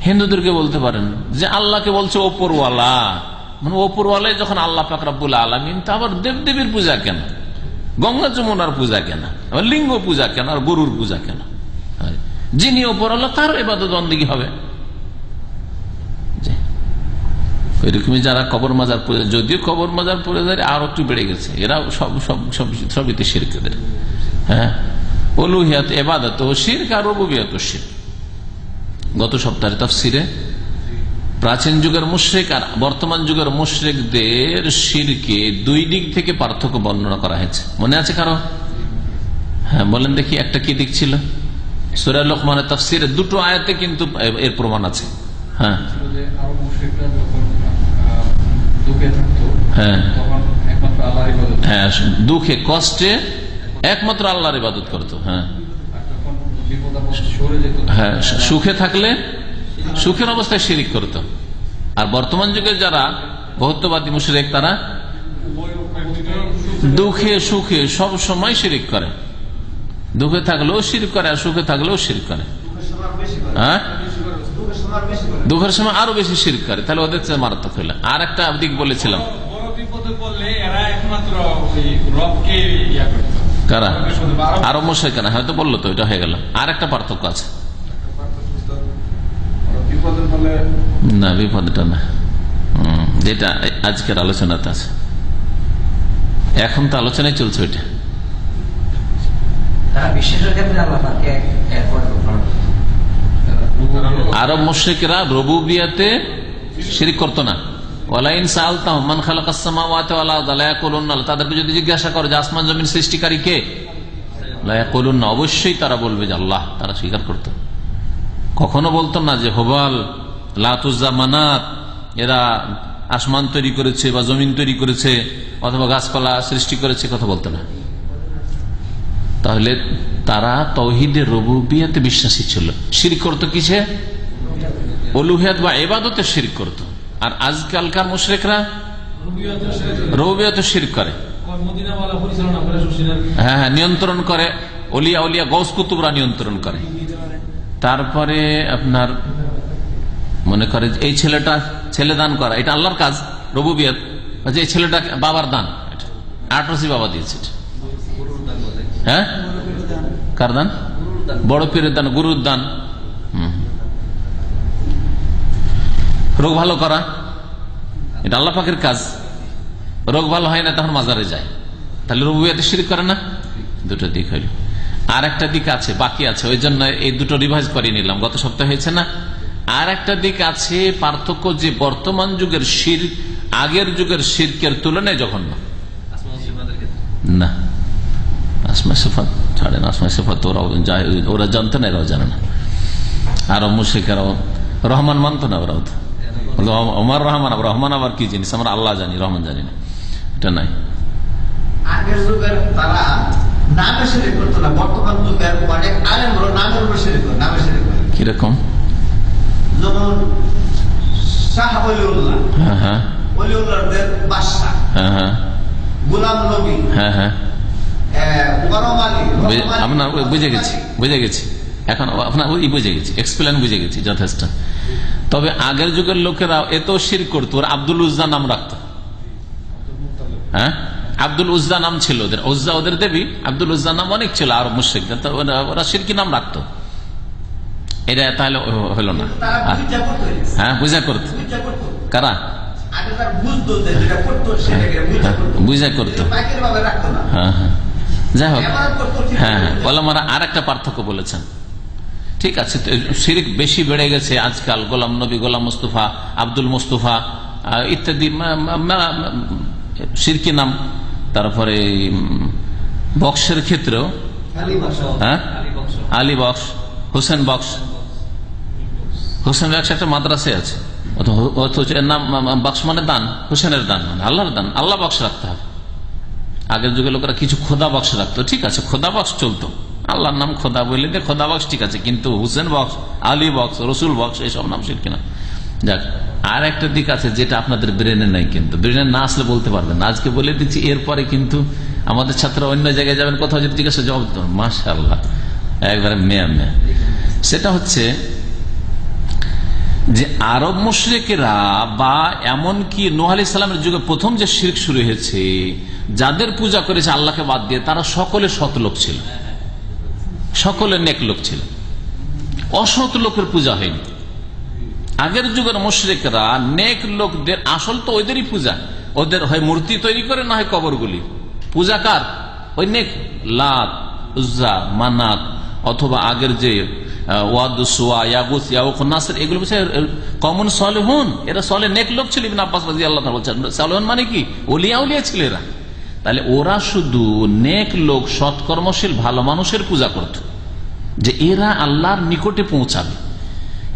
হিন্দুদেরকে বলতে পারেন যে আল্লাহকে বলছে ওপরওয়ালা, মানে ওপরওয়ালাই যখন আল্লাহ পাক রব্বুল আলামিন, তা আবার দেবদেবীর পূজা কেন, গঙ্গা যমুনার পূজা কেন, আবার লিঙ্গ পূজা কেন, আর গরুর পূজা কেন? যিনি ওপরওয়ালা তার ইবাদত বন্দেগী হবে। ওইরকমই যারা কবর মাজার পূজা, যদিও কবর মাজার পূজারি আরো একটু বেড়ে গেছে, এরা সবই তো শিরক। উলুহিয়াত ইবাদত ও শিরক, আর রুবুবিয়ত ও শিরক। গত সপ্তাহে তাফসিরে প্রাচীন যুগের মুশরিক আর বর্তমান যুগের মুশরিকদের শিরকে দুই দিক থেকে পার্থক্য বর্ণনা করা হয়েছে। মনে আছে কারো? হ্যাঁ বলেন দেখি, একটা কি দিক ছিল? সূরা লোকমানের তাফসিরে দুটো আয়াতে কিন্তু এর প্রমাণ আছে। হ্যাঁ হ্যাঁ, দুঃখে কষ্টে একমাত্র আল্লাহর ইবাদত করতো। হ্যাঁ হ্যাঁ, সুখে থাকলে সুখের অবস্থায় শিরিক করতো। আর বর্তমান যুগে যারা বহুত্ববাদী মুশরিক, তারা দুঃখে সুখে সব সময় শিরিক করে, দুঃখে থাকলেও শিরিক করে, আর সুখে থাকলেও শিরিক করে। হ্যাঁ, দুঃখের সময় আরো বেশি শিরক করে, তাহলে ওদের চেয়ে মারাত্মক হইল। আর একটা দিক বলেছিলাম, কারা আরো মুশরিকরা হয়তো বললো, তো এটা হয়ে গেল। আর একটা পার্থক্য আছে, না বিপদটা না, যেটা আজকের আলোচনাতে আছে, এখন তো আলোচনায় চলছে ওইটা। আরব মুশরিকরা রুবুবিয়তে শিরক করতো না। ওয়ালাইন সাআলতাহুম মান খালাকাস সামাওয়াতি ওয়াল আরদা লা ইয়াকুলুনা, তাদেরকে যদি জিজ্ঞাসা করো যে আসমান জমিন সৃষ্টিকারী কে, লা ইয়াকুলুনা, অবশ্যই তারা বলবে যে আল্লাহ। তারা স্বীকার করত, কখনো বলতো না যে হুবাল, লাত, উজ্জা, মানাত এরা আসমান তৈরি করেছে বা জমিন তৈরি করেছে অথবা গাছপালা সৃষ্টি করেছে, কথা বলতো না। তাহলে তারা তাওহীদের রুবুবিয়তে বিশ্বাসী ছিল। শিরক করতো কিসে? উলুহিয়ত বা ইবাদতে শিরক করতো। আর আজকালকার মুশরিকরা রুবুবিয়তে শিরক করে, হ্যাঁ হ্যাঁ, নিয়ন্ত্রণ করে, ওলিয়া ওলিয়া গৌস কুতুবরা নিয়ন্ত্রণ করে। তারপরে আপনার মনে করে এই ছেলেটা ছেলে দান করা, এটা আল্লাহর কাজ, রুবুবিয়ত। এই ছেলেটা বাবার দান, আটরসি বাবা দিয়েছে। হ্যাঁ, কার দান? বড় পীরের দান, গুরুর দান। রোগ ভালো করা, এটা আল্লাহ পাকের কাজ। রোগ ভালো হয় না, তখন মাজারে যায়। তাহলে রুবুবিয়তে শিরক করে না? দুটো দিক হইল। আর একটা দিক আছে, বাকি আছে, ওই জন্য এই দুটো রিভাইজ করে নিলাম, গত সপ্তাহে হয়েছে না। আর একটা দিক আছে পার্থক্য, যে বর্তমান যুগের শিরক আগের যুগের শিরকের তুলনায় জঘন্য না। আসমা সিফাত ছাড়েন, আসমা সিফাত ওরা জানতো না, এরাও জানে না। আরো মুশরিকরাও রহমান মানতো না, ওরাও তো ওমর রহমান, রহমান আবার কি জিনিস, আমরা আল্লাহ জানি, রহমান জানি না, এটা নাই। আগের যুগের তারা নামে শিরিক করতো না। বর্তমান যুগের অনেক আলেম হলো নামের উপর শিরিক করে, নামে শিরিক করে। কিরকম? যেমন শাহ ওলিউল্লাহ, হ্যাঁ হ্যাঁ ওলিউল্লাহদের বাদশা, হ্যাঁ হ্যাঁ গোলাম নবী, হ্যাঁ হ্যাঁ গরম আলী। আপনার বুঝে গেছি এখন আপনার ওই বুঝে গেছি, এক্সপ্লেন বুঝে গেছি যথেষ্ট। তবে আগের যুগের লোকেরা এত শিরক করতো, ওরা আব্দুল উজ্জা নাম রাখতো। হ্যাঁ, আব্দুল উজ্জা নাম ছিল ওদের, উজ্জা ওদের দেবী, আব্দুল উজ্জা নাম অনেক ছিল আরব মুশরিকদের, তো ওরা শিরকি নাম রাখতো। এটা তাহলে হলো না। হ্যাঁ, বুঝা করতো। কারা? বুঝা করতো। হ্যাঁ হ্যাঁ, যাই হোক, হ্যাঁ হ্যাঁ, ওলামারা আর একটা পার্থক্য বলেছেন। ঠিক আছে, শিরক বেশি বেড়ে গেছে আজকাল। গোলাম নবী, গোলাম মুস্তফা, আব্দুল মুস্তফা ইত্যাদি শিরকি নাম। তারপরে বক্সের ক্ষেত্রেও, হ্যাঁ, Ali box, Hossain box. Hossain box একটা মাদ্রাসে আছে, অথচ এর নাম বক্স মানে দান, হোসেনের দান মানে আল্লাহর দান, আল্লাহ বক্স রাখতে হবে। আগের যুগে লোকেরা কিছু খোদা বক্স রাখতো, ঠিক আছে, খোদা বক্স চলতো, আল্লাহর নাম খোদা বললে যে খোদা বক্স ঠিক আছে, কিন্তু হুসেন বক্স, আলী বক্স, রসুল বক্স এইসব নাম শিরকি না। যাক, আর একটা দিক আছে যেটা আপনাদের ব্রেনে নাই, কিন্তু ব্রেনে না আসলে বলতে পারবেন না। আজকে বলে দিচ্ছি, এরপরে কিন্তু আমাদের ছাত্ররা অন্য জায়গায় যাবেন, কোথাও যদি জিজ্ঞাসা জবাব দেবেন মাশাআল্লাহ একবারে মেয়া মেয়া। সেটা হচ্ছে যে আরব মুশরিকেরা বা এমনকি নূহ আলাইহিস সালামের যুগে প্রথম যে শিরক শুরু হয়েছে, যাদের পূজা করেছে আল্লাহকে বাদ দিয়ে, তারা সকলে সৎ লোক ছিল, সকলে নেক লোক ছিল, অসৎ লোকের পূজা হয়নি। আগের যুগের মুশরিকরা নেক লোকদের, আসল তো ওদেরই পূজা, ওদের হয় মূর্তি তৈরি করে, না হয় কবরগুলি পূজা। কার? ওই নেক, লাত, উজ্জা, মানাত, অথবা আগের যে ওয়াদ, সুয়া, ইয়াগুস, ইয়াউক, নাসর, এগুলো কমন সালেহুন, এরা সালেহ নেক লোক ছিল। ইবনে আব্বাস রাদিয়াল্লাহু তাআলা বলছেন সালেহুন মানে কি? ওলিয়া উলিয়া ছিল এরা। তাহলে ওরা শুধু নেক লোক, সৎকর্মশীল, ভালো মানুষের পূজা করত, যে এরা আল্লাহর নিকটে পৌঁছাবে।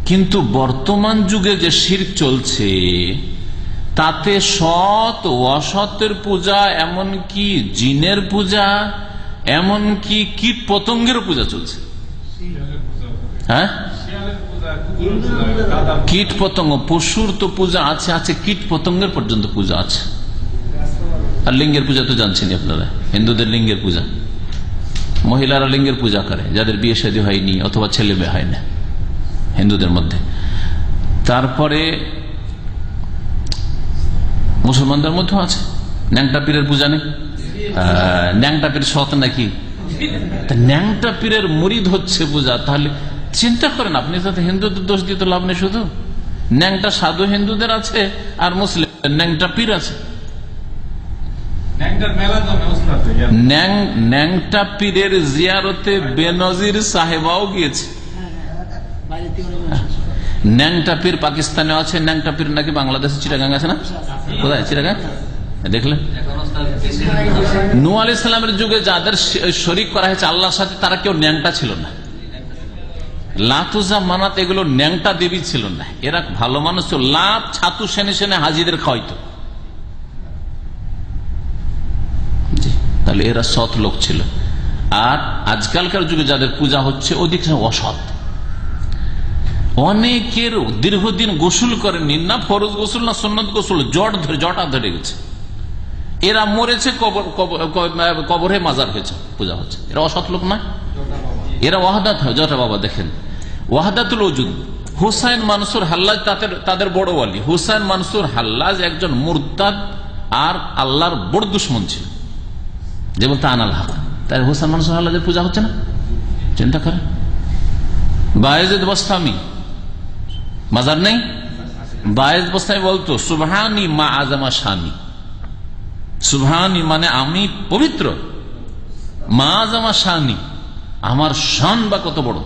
কিন্তু বর্তমান যুগে যে শিরক চলছে, তাতে সৎ ও অসতের পূজা, এমনকি জিনের পূজা, এমনকি কীট পতঙ্গের পূজা চলছে। হ্যাঁ, কীট পতঙ্গ, পশুর তো পূজা আছে, আছে কীট পতঙ্গের পর্যন্ত পূজা আছে। আর লিঙ্গের পূজা তো জানছেন আপনারা, হিন্দুদের লিঙ্গের পূজা, মহিলারা লিঙ্গের পূজা করে, যাদের বিয়ে শাদী হয়নি অথবা ছেলে মেয়ে হয় না হিন্দুদের মধ্যে। তারপরে মুসলমানদের মধ্যেও আছে, ন্যাংটা পীরের পূজা নেই? ন্যাংটা পীর সৎ নাকি? ন্যাংটা পীরের মুরিদ হচ্ছে পূজা। তাহলে চিন্তা করেন আপনি, তাতে হিন্দুদের দোষ দিতে লাভ নেই। শুধু ন্যাংটা সাধু হিন্দুদের আছে, আর মুসলিম ন্যাংটা পীর আছে। ন্যাংটা পীরের জিয়ারতে বেনজির সাহেবাও গিয়েছে। ন্যাংটা পীর পাকিস্তানে আছে, ন্যাংটা পীর নাকি বাংলাদেশে চিটাগাং আছে না? কোথায় চিটাগাং? দেখলেন, নূহ আলাইহিস সালামের যুগে যাদের শরীক করা হয়েছে আল্লাহর সাথে, তারা কেউ ন্যাংটা ছিল না। লাত, উজ্জা, মানাত এগুলো ন্যাংটা দেবী ছিল না, এরা ভালো মানুষ ছিল। লাত ছাতু সেনে সেনে হাজিদের খাওয়াইতো। তাহলে এরা সৎ লোক ছিল। আর আজকালকার যুগে যাদের পূজা হচ্ছে অধিক অসৎ। অনেকের দীর্ঘদিন গোসল করেনি, না ফরজ গোসল না সুন্নত গোসল, জটা ধরে গেছে, এরা মরেছে, কবরে মাজার হয়েছে, পূজা হচ্ছে। এরা অসৎ লোক নয়, এরা ওয়াহদাত হয়। জটা বাবা দেখেন, ওয়াহদাতুল ওজুদ। হুসাইন মানসুর হাল্লাজ তাদের বড় ওয়ালি। হুসাইন মানসুর হাল্লাজ একজন মুরতাদ আর আল্লাহর বড় দুশ্মন ছিল, যে বলতে আনাল হক। তাই হুসাইন মানসুর হাল্লাজের পূজা হচ্ছে না? চিন্তা করেন। বায়েজিদ বস্তামি মাজার নেই? বায়েজিদ বস্তামি বলতো সুবহানি মা আজামা শানি। সুবহানি মানে আমি পবিত্র, মা আজামা শানি আমার শান বা কত বড়,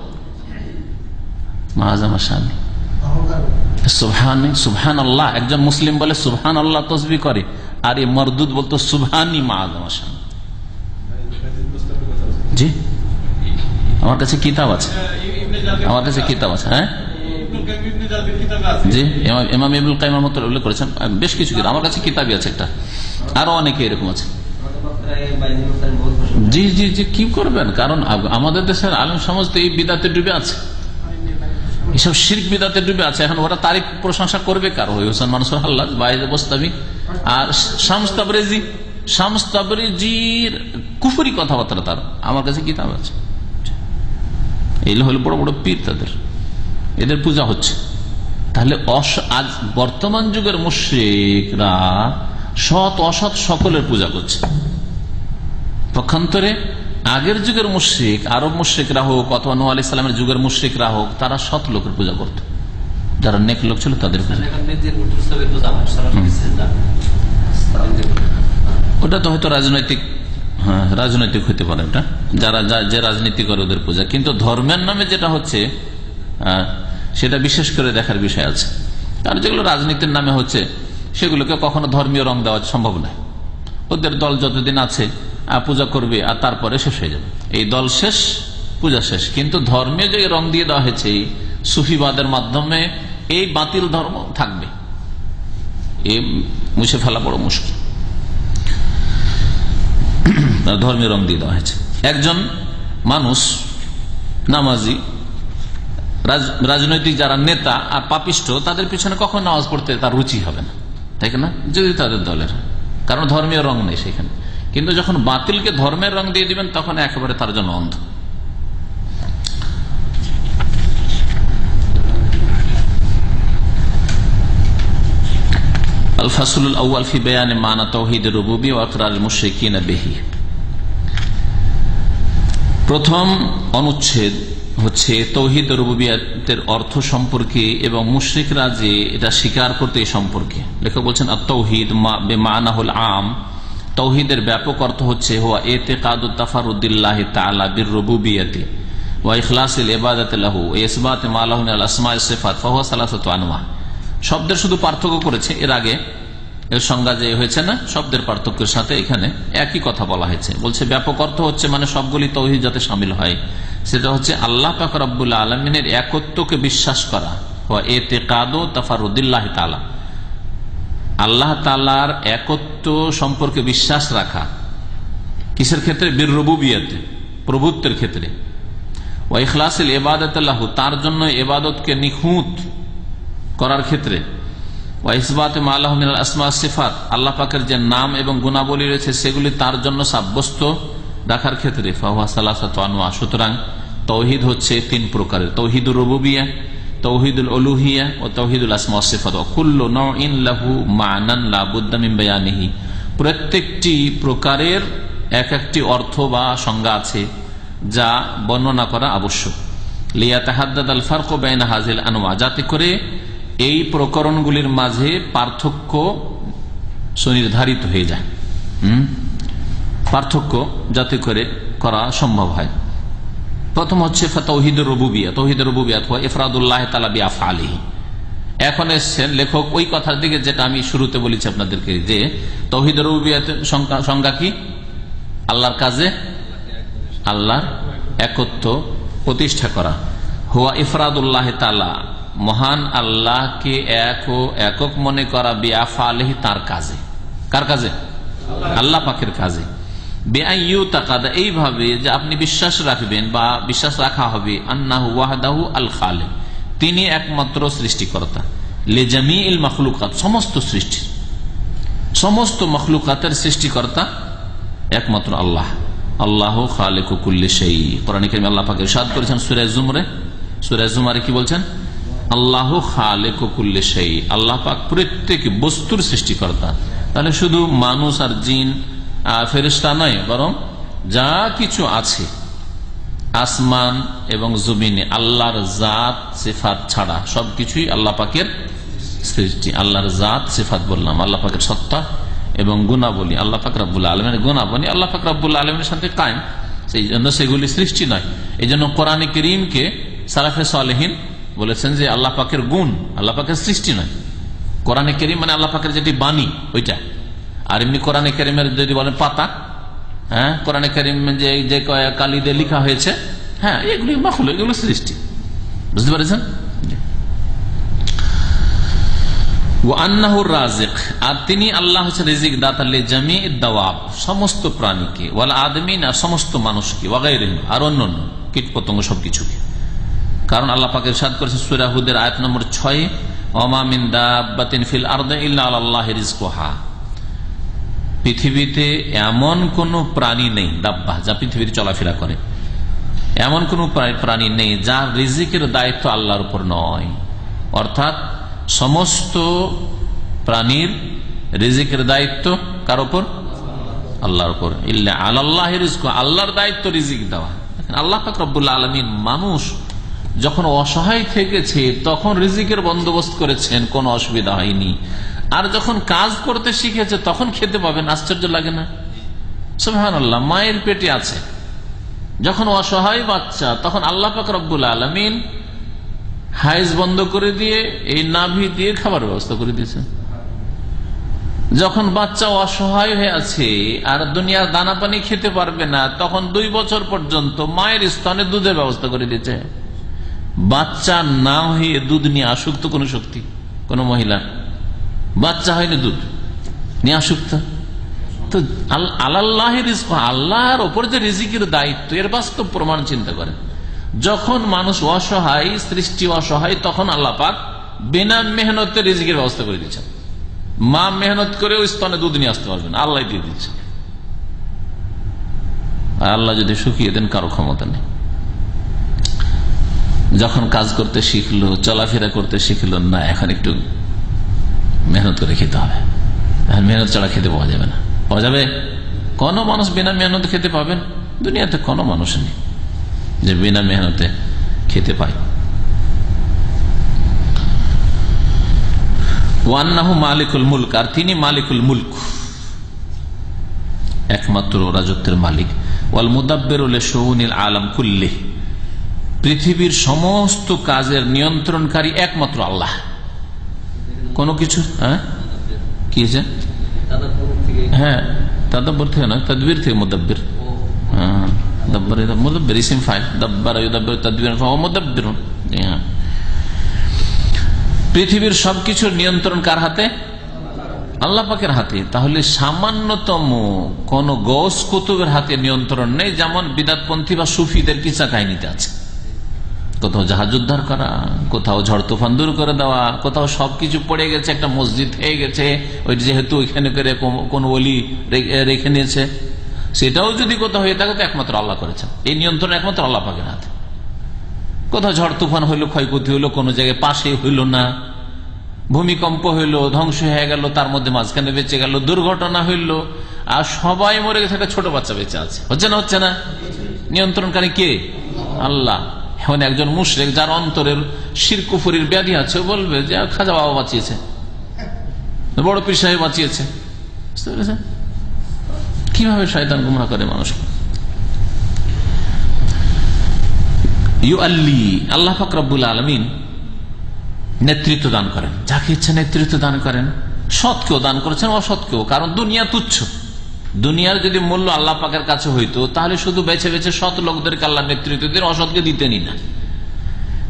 মা আজামা শানি। সুবহানি, সুবহান আল্লাহ। একজন মুসলিম বলে সুবহান আল্লাহ তসবিহ করে, আর এই মরদুদ বলতো সুবহানি মা আজামা শানি। জি, আমার কাছে কিতাব আছে, আমার কাছে কিতাব আছে। হ্যাঁ জি, ইমাম ইবনুল কাইয়িম রাহমাতুল্লাহ উল্লেখ করেছেন বেশ কিছু কিতাব, আমার কাছে কিতাবই আছে একটা, আরো অনেকে এরকম আছে। জি জি জি, কি করবেন? কারণ আমাদের দেশের আলেম সমাজ তো এই বিদাতে ডুবে আছে, এসব শিরক বিদাতে ডুবে আছে। এখন ওরা তারিফ প্রশংসা করবে কার? ওই হোসেন মানসুর হাল্লাজ, বাইরে বস্তাবি আর শামস তাবরেজির কুফরি কথাবার্তা। তার আমার কাছে কিতাব আছে, এগুলো হলো বড় বড় পীর, এদের পূজা হচ্ছে। তাহলে আজ বর্তমান যুগের মুশরিকরা সৎ অসৎ সকলের পূজা করছে। পক্ষান্তরে আগের যুগের মুশরিক, আরব মুশরিকরা হোক অথবা নূহ আলাইহিস সালামের যুগের মুশরিকরা হোক, তারা সৎ লোকের পূজা করত, যারা নেক লোক ছিল তাদের পূজা। ওটা তো হয়তো রাজনৈতিক, হ্যাঁ রাজনৈতিক হতে পারে, ওটা যারা যে রাজনীতি করে ওদের পূজা। কিন্তু ধর্মের নামে যেটা হচ্ছে সেটা বিশেষ করে দেখার বিষয় আছে। আর যেগুলো রাজনীতির নামে হচ্ছে সেগুলোকে কখনো ধর্মীয় রং দেওয়া সম্ভব নয়। ওদের দল যতদিন আছে পূজা করবে আর তারপরে শেষ হয়ে যাবে, এই দল শেষ, পূজা শেষ। কিন্তু ধর্মীয় যে রং দিয়ে দেওয়া হয়েছে সুফিবাদের মাধ্যমে, এই বাতিল ধর্ম থাকবে, এই মুছে ফেলা বড় মুশকিল। ধর্মীয় রং দিয়ে দেওয়া হয়েছে। একজন মানুষ নামাজি, রাজনৈতিক যারা নেতা আর পাপিষ্ট, তাদের পিছনে কখন নামাজ পড়তে তার রুচি হবে না, তাই না? যদি তাদের দলের, কারণ ধর্মীয় রং নেই সেখানে। কিন্তু যখন বাতিলকে ধর্মের রং দিয়ে দিবেন তখন একেবারে তার জন্য অন্ধ। আল ফাসলুল আউয়াল ফি বায়ানি মানা তাওহীদের রুবুবিয়্যাহ ওয়া ইকরারিল মুশরিকিনা বিহি। প্রথম অনুচ্ছেদ হচ্ছে তাওহীদ রুবুবিয়্যাতের অর্থ সম্পর্কে এবং মুশরিকরা যে এটা স্বীকার করতে এই সম্পর্কে। লেখক বলছেন আত-তাওহীদ বিমানাহুল আম, তাওহীদের ব্যাপক অর্থ হচ্ছে হুয়া ইতিকাদুত তাফারুদিল্লাহি তাআলা বিররুবুবিয়্যাতি ওয়া ইখলাসিল ইবাদাতি লাহু ওয়া ইসবাতি মা লাহু মিনাল আসমা'i ওয়াস সিফাত ফাহুয়া সালাসাতু আনওয়া। শব্দের শুধু পার্থক্য করেছে, এর আগে এর সংজ্ঞা যে হয়েছে না, শব্দের পার্থক্যের সাথে এখানে একই কথা বলা হয়েছে। বলছে ব্যাপক অর্থ হচ্ছে মানে সবগুলি তাওহীদ যাতে শামিল হয়, সেটা হচ্ছে আল্লাহ পাক রব্বুল আলামিনের একত্বকে বিশ্বাস করা, ওয়া ইতিকাদু তাফারুদিল্লাহি তাআলা, আল্লাহ তাআলার একত্ব সম্পর্কে বিশ্বাস রাখা। কিসের ক্ষেত্রে? বিররুবুবিয়্যাতে, প্রভুত্বের ক্ষেত্রে। ওয়া ইখলাসিল ইবাদাতি লাহু, তার জন্য ইবাদতকে নিখুঁত করার ক্ষেত্রে। ওয়া ইসবাতে মা লাহু মিনাল আসমা ওয়াস সিফাত, আল্লাহ পাকের যে নাম এবং গুণাবলী রয়েছে সেগুলি তার জন্য সাব্যস্ত রাখার ক্ষেত্রে। ফাহুয়া সালাসাতু আনওয়া, সুতরাং তাওহীদ হচ্ছে তিন প্রকারের: তাওহীদুর রুবুবিয়্যাহ, তাওহীদুল উলুহিয়্যাহ ও তাওহীদুল আসমা ওয়াস সিফাত। ওয়া কুল্লু নাওইন লাহু মা'নান লা বুদ্দা মিন বায়ানিহি, প্রত্যেকটি প্রকারের এক একটি অর্থ বা সংজ্ঞা আছে যা বর্ণনা করা আবশ্যক। লিয়াতাহাদ্দাদাল ফারকু বাইনা হাযিল আনওয়া, যাতে করে এই প্রকরণগুলির মাঝে পার্থক্য সুনির্ধারিত হয়ে যায়, পার্থক্য যাতে করে করা সম্ভব হয়। প্রথম হচ্ছে তাওহীদুর রুবুবিয়্যাহ, তাওহীদুর রুবুবিয়্যাহ ওয়া ইফরাদুল্লাহ তাআলা বিআফআলিহি। এখন এসেছেন লেখক ওই কথার দিকে যেটা আমি শুরুতে বলেছি আপনাদেরকে, যে তাওহীদুর রুবুবিয়্যাতের সংজ্ঞা কি? আল্লাহর কাজে আল্লাহর একত্ব প্রতিষ্ঠা করা। হুয়া ইফরাদুল্লাহ তাআলা, মহান আল্লাহকে একক মনে করা, বিআফআলিহি, তার কাজে। কার কাজে? আল্লাহ পাকের কাজে। বিআইয়ুতাকাদা, এইভাবে যে আপনি বিশ্বাস রাখবেন বা বিশ্বাস রাখা হবে, আন্নাহু ওয়াহদাহু আল খালিক, তিনি একমাত্র সৃষ্টিকর্তা, লিজামিইল মাখলুকাত, সমস্ত সৃষ্টি, সমস্ত মাখলুকাতের সৃষ্টিকর্তা একমাত্র আল্লাহ। আল্লাহু খালিকু কুল্লি শাই। কোরআনে কারীমে আল্লাহ পাক ইরশাদ করেছেন সূরা জুমারে, কি বলছেন? আল্লাহু খালিকু কুল্লি শাই, আল্লাহ পাক প্রত্যেক বস্তুর সৃষ্টিকর্তা। তাহলে শুধু মানুষ আর জিন ফেরেশতা নয়, বরং যা কিছু আছে আসমান এবং জমিনে আল্লাহর জাত সিফাত ছাড়া সবকিছুই আল্লাহ পাকের সৃষ্টি। আল্লাহর জাত সিফাত বললাম, আল্লাহ পাকের সত্তা এবং গুণাবলী, আল্লাহ পাক রব্বুল আলামিনের গুণাবলী আল্লাহ পাক রব্বুল আলামিনের সাথে কায়েম, সেই জন্য সেগুলি সৃষ্টি নয়। এই জন্য কোরআনে কারীমকে সালাফে সালেহিন বলেছেন যে আল্লাহ পাকের গুণ, আল্লাহ পাকের সৃষ্টি নয়। কোরআনে কারীম মানে আল্লাহ পাকের যেটি বাণী ওইটা। আর এমনি কোরআনে কারীমের যদি বলেন পাতা, হ্যাঁ কোরআনে কারীম যে কালি দিয়ে লেখা হয়েছে, হ্যাঁ এগুলি মাখলুক, এগুলো সৃষ্টি। বুঝতে পেরেছেন? ওয়া আন্নাহুর রাজিক, আর তিনি আল্লাহ হচ্ছে রিজিক দাতা লিজামি'দ দাওয়াব, সমস্ত প্রাণীকে, ওয়াল আদমিন, আর সমস্ত মানুষকে, ওয়া গায়রিহিম, আর অন্যান্য কীটপতঙ্গ সবকিছুকে। কারণ আল্লাহ পাক ইরশাদ করেছেন সূরা হুদের আয়াত নম্বর 6, ওয়া মা মিন দাব্বাতিন ফিল আরদি ইল্লা আলাল্লাহি রিজকুহা, পৃথিবীতে এমন কোন প্রাণী নেই, দাব্বা যা পৃথিবীতে চলাফেরা করে, এমন কোন প্রাণী নেই যার রিজিকের দায়িত্ব আল্লাহর উপর নয়। অর্থাৎ সমস্ত প্রাণীর রিজিকের দায়িত্ব কার উপর? আল্লাহর উপর। ইল্লা আলাল্লাহি রিজকু, আল্লাহর দায়িত্ব রিজিক দেওয়া। আল্লাহ পাক রব্বুল আলামিন মানুষ যখন অসহায় থেকেছে তখন রিজিকের বন্দোবস্ত করেছেন, কোনো অসুবিধা হয়নি। আর যখন কাজ করতে শিখেছে তখন খেতে পাবেন। আশ্চর্য লাগে না? সুবহানাল্লাহ। মায়ের পেটে আছে যখন অসহায় বাচ্চা, তখন আল্লাহ পাক রব্বুল আলামিন হাইজ বন্ধ করে দিয়ে এই নাভি দিয়ে খাবার ব্যবস্থা করে দিয়েছেন। যখন বাচ্চা অসহায় হয়ে আছে আর দুনিয়ার দানা পানি খেতে পারবে না, তখন 2 বছর পর্যন্ত মায়ের স্তনে দুধের ব্যবস্থা করে দিয়েছে। বাচ্চা না হয়ে দুধ নিয়ে আসক্ত কোন শক্তি, কোন মহিলা বাচ্চা হয়নি দুধ নিয়ে আসক্ত? তো আল্লাহ রিজক, আল্লাহর ওপর যে রিজিকের দায়িত্ব, এর বাস্তব প্রমাণ চিন্তা করেন। যখন মানুষ অসহায়, সৃষ্টি অসহায়, তখন আল্লাহ পাক বিনা মেহনতে রিজিকের ব্যবস্থা করে দিচ্ছেন। মা মেহনত করেও স্তনে দুধ নিয়ে আসতে পারবেন, আল্লাহ দিয়ে দিচ্ছে। আল্লাহ যদি শুকিয়ে দেন, কারো ক্ষমতা নেই। যখন কাজ করতে শিখলো, চলাফেরা করতে শিখলো, না এখন একটু মেহনত করে খেতে হবে, মেহনত ছাড়া খেতে পাওয়া যাবে না। পাওয়া যাবে? কোন মানুষ বিনা মেহনত খেতে পাবেন? দুনিয়াতে কোনো মানুষ নেই যে বিনা মেহনতে খেতে পায়। ওয়ান্নাহু মালিকুল মুলক, আর তিনি মালিকুল মুলক, একমাত্র রাজত্বের মালিক। ওয়াল মুদাব্বিরু লিশুউনিল আলাম কুল্লিহ, পৃথিবীর সমস্ত কাজের নিয়ন্ত্রণকারী একমাত্র আল্লাহ। কোন কিছু কি আছে? হ্যাঁ, তাদাব্বুর থেকে নয়, তাদবির থেকে মুদাব্বির। মুদাব্বির ইসিম ফাইল, দাব্বারা ইউদাব্বিরু তাদবিরান ফাহুয়া মুদাব্বিরুন। পৃথিবীর সবকিছুর নিয়ন্ত্রণ কার হাতে? আল্লাহ পাকের হাতে। তাহলে সামান্যতম কোন গৌস কুতুবের হাতে নিয়ন্ত্রণ নেই, যেমন বিদাতপন্থী বা সুফিদের কিসা কাহিনীতে আছে। কোথাও জাহাজ উদ্ধার করা, কোথাও ঝড় তুফান দূর করে দেওয়া, কোথাও সবকিছু পড়ে গেছে, একটা মসজিদ হয়ে গেছে, ওই যেহেতু ওইখানে করে কোন ওলি রেখে নিয়েছে, সেটাও যদি কোথাও হয়ে থাকে তো একমাত্র আল্লাহ করেছেন। এই নিয়ন্ত্রণ একমাত্র আল্লাহ পাকের হাতে। কোথাও ঝড় তুফান হইলো, ক্ষয়ক্ষতি হইলো, কোন জায়গায় পাশে হইল না, ভূমিকম্প হইলো, ধ্বংস হয়ে গেল, তার মধ্যে মাঝখানে বেঁচে গেল, দুর্ঘটনা হইল, আর সবাই মরে গেছে, একটা ছোট বাচ্চা বেঁচে আছে। হচ্ছে না? হচ্ছে না? নিয়ন্ত্রণকারী কে? আল্লাহ। এখন একজন মুশরিক যার অন্তরের শিরক কুফরির ব্যাধি আছে, বলবে যে খাজা বাবা বাঁচিয়েছে, বড় পীর সাহেব বাঁচিয়েছে। বুঝতে পেরেছেন কিভাবে শয়তান গুমরাহ করে মানুষকে? আল্লাহ পাক রব্বুল আলামিন নেতৃত্ব দান করেন, যাকে ইচ্ছা নেতৃত্ব দান করেন। সৎকেও দান করেছেন, অসৎকেও। কারণ দুনিয়া তুচ্ছ। দুনিয়ার যদি মূল্য আল্লাহ পাকের কাছে হইতো, তাহলে শুধু বেছে বেছে সৎ লোকদেরকে আল্লাহ নেতৃত্ব দিতেন, অসৎকে দিতেনই না।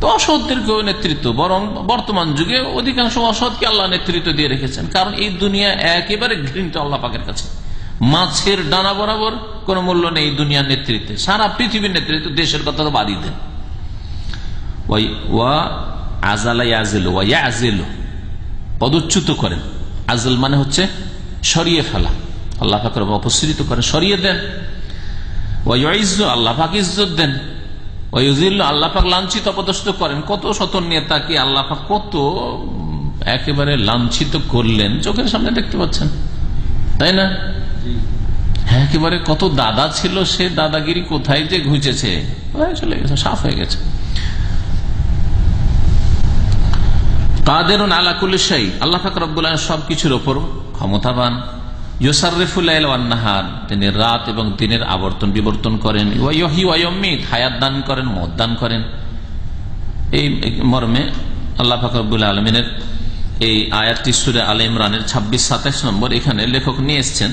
তো অসৎদেরকেও নেতৃত্ব, বরং বর্তমান যুগে অধিকাংশ অসৎকে আল্লাহ নেতৃত্ব দিয়ে রেখেছেন। কারণ এই দুনিয়া একেবারে ঘৃণিত আল্লাহ পাকের কাছে। মাছের ডানা বরাবর কোন মূল্য নেই দুনিয়ার নেতৃত্বে। সারা পৃথিবীর নেতৃত্ব, দেশের কথা তো বাদই দেন। পদচ্যুত করেন। আজল মানে হচ্ছে সরিয়ে ফেলা। আল্লাহ পাক অপসৃত করেন, সরিয়ে দেন। আল্লাহ পাক ইজ্জত দেন। আল্লাহ পাক লাঞ্ছিত, অপদস্থ করেন। কত শত নেতাকে আল্লাহ পাক কত একেবারে লাঞ্ছিত করলেন, চোখের সামনে দেখতে পাচ্ছেন, তাই না? একেবারে কত দাদা ছিল, সে দাদাগিরি কোথায় যে ঘুচেছে, চলে গেছে, সাফ হয়ে গেছে। কাদেরুন আলা কুল্লি শাই, আল্লাহ পাক রব্বুল আলামিন সবকিছুর উপর ক্ষমতাবান। ইউসাররিফুল লাইল ওয়ান নাহার, তিনি রাত এবং দিনের আবর্তন বিবর্তন করেন। ওয়া ইহয়ি ওয়া ইউমীত, হায়াত দান করেন, মওত দান করেন। এই মর্মে আল্লাহ পাক রব্বুল আলামিনের এই আয়াতটি সূরা আলে ইমরানের 26-27 নম্বর, এখানে লেখক নিয়ে এসেছেন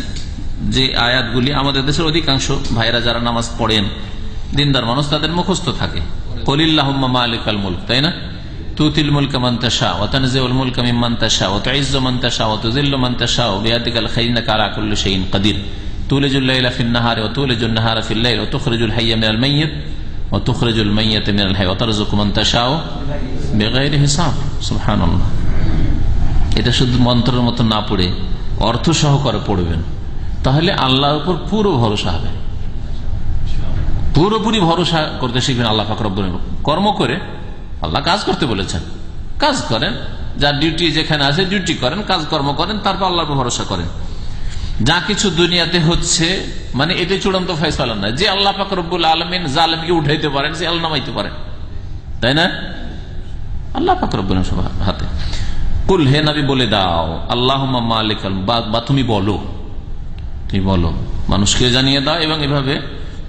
যে আয়াতগুলি আমাদের দেশের অধিকাংশ ভাইরা যারা নামাজ পড়েন, দিনদার মানুষ, তাদের মুখস্থ থাকে। কুলিল্লাহুম্মা মালিকাল মুলক, তাই না? তুতিল মুলকা মান তাশা ওয়া তানজিউল মুলকা মিম্মান তাশা ওয়া তুইজ্জু মান তাশা ওয়া তুযিল্লু মান তাশা বিয়াদিকাল খায়র ইন্নাকা আলা কুল্লি শাইইন কাদির তুলিজুল লাইলা ফিন নাহারি ওয়া তুলিজুন নাহারা ফিল লাইল ওয়া তুখরিজুল হাইয়্যা মিনাল মাইয়্যিত ওয়া তুখরিজুল মাইয়্যিতা মিনাল হাইয়্য ওয়া তারযুকু মান তাশা বিগাইরি হিসাব। সুবহানাল্লাহ। এটা শুধু মন্ত্রের মতো না পড়ে অর্থ সহকারে পড়বেন, তাহলে আল্লাহর উপর পুরো ভরসা হবে, পুরোপুরি ভরসা করতে শিখবেন আল্লাহ পাক রব্বুল আলামিন। কর্ম করে আল্লাহ কাজ করতে বলেছেন, কাজ করেন, যার ডিউটি যেখানে আছে ডিউটি করেন, কাজকর্ম করেন, তারপর আল্লাহর উপর ভরসা করেন। যা কিছু দুনিয়াতে হচ্ছে মানে এটা চূড়ান্ত ফয়সালা না যে আল্লাহ পাক রব্বুল আলামিন জালেমকে উঠাইতে পারেন, সে আল্লাহ নামাইতে পারেন, তাই না? আল্লাহ পাক রব্বুল আলামিনের হাতে। কুল, হে নবী বলে দাও, আল্লাহুম্মা মালিকাল, বা তুমি বলো, তুমি বলো, মানুষকে জানিয়ে দাও এবং এভাবে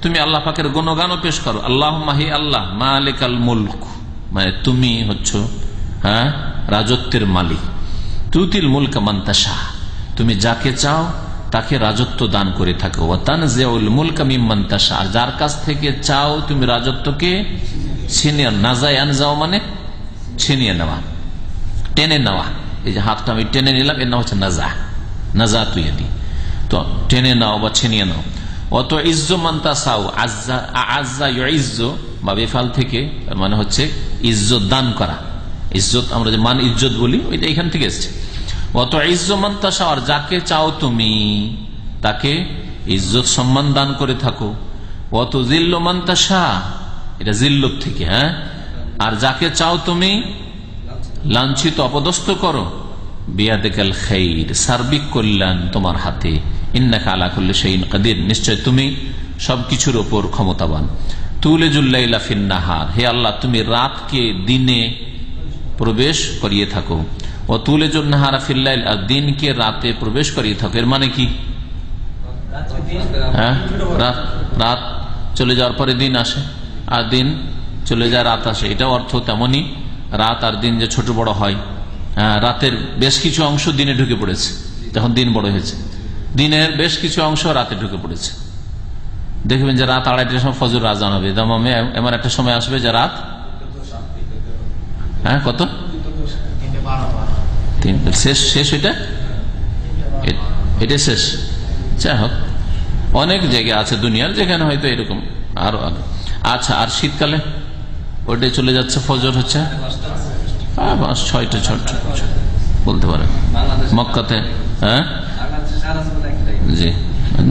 তুমি আল্লাহ পাকের গুণগানও পেশ করো। আল্লাহুম্মা, হে আল্লাহ, মালিকাল মুলক, মানে তুমি হচ্ছ রাজত্বের মালিক। তুতিল মুলকা মান তাশা, তুমি যাকে চাও তাকে রাজত্ব দান করে থাকো। ওয়া তানজিউল মুলকা মিম্মান তাশা, আর যার কাছ থেকে চাও তুমি রাজত্বকে ছিনিয়ে নাও, মানে ছিনিয়ে নেওয়া, টেনে নেওয়া। এই যে হাতটা আমি টেনে নিলাম, এর নাম হচ্ছে নাজা তুই দি, তো টেনে নাও বা ছিনিয়ে নাও। অত ইজ্জু মান তাসাও, আজ্জা ইউইজ্জু বা বেফাল থেকে মানে হচ্ছে ইজ্জত দান করা। ইজ্জত আমরা যে মান ইজ্জত বলি ওইটা এখান থেকে এসছে। অত ইজ্জু মান তাসাও, আর যাকে চাও তুমি তাকে ইজ্জত সম্মান দান করে থাকো। অত জিল্লু মান তাসা, এটা জিল্লত থেকে, আর যাকে চাও তুমি লাঞ্ছিত অপদস্থ করো। বিয়াদিকাল খাইর, সার্বিক কল্যাণ তোমার হাতে। ইন্নাকা আলা কুল্লি শাইইন কাদির, নিশ্চয় তুমি সবকিছুর উপর ক্ষমতাবান। তুলিজুল লাইলা ফিন নাহার, হে আল্লাহ তুমি রাতকে দিনে প্রবেশ করিয়ে থাকো। ও তুলিজুন নাহারা ফিল লাইল, আর দিনকে রাতে প্রবেশ করিয়ে থাকো। এর মানে কি? রাত চলে যাওয়ার পরে দিন আসে, আর দিন চলে যায় রাত আসে, এটা অর্থ তেমনি রাত আর দিন যে ছোট বড় হয়। রাতের বেশ কিছু অংশ দিনে ঢুকে পড়েছে, যখন দিন বড় হয়েছে দিনের বেশ কিছু অংশ রাতে ঢুকে পড়েছে। দেখবেন যে রাত 2:30টার সময় ফজর আজান হবে, এমন একটা সময় আসবে যে রাত কত শেষ, এটা শেষ। যাই হোক, অনেক জায়গা আছে দুনিয়ার যেখানে হয়তো এরকম আরো আগে। আচ্ছা, আর শীতকালে ওইটাই চলে যাচ্ছে, ফজর হচ্ছে 6টা বলতে পারেন মক্কাতে। জি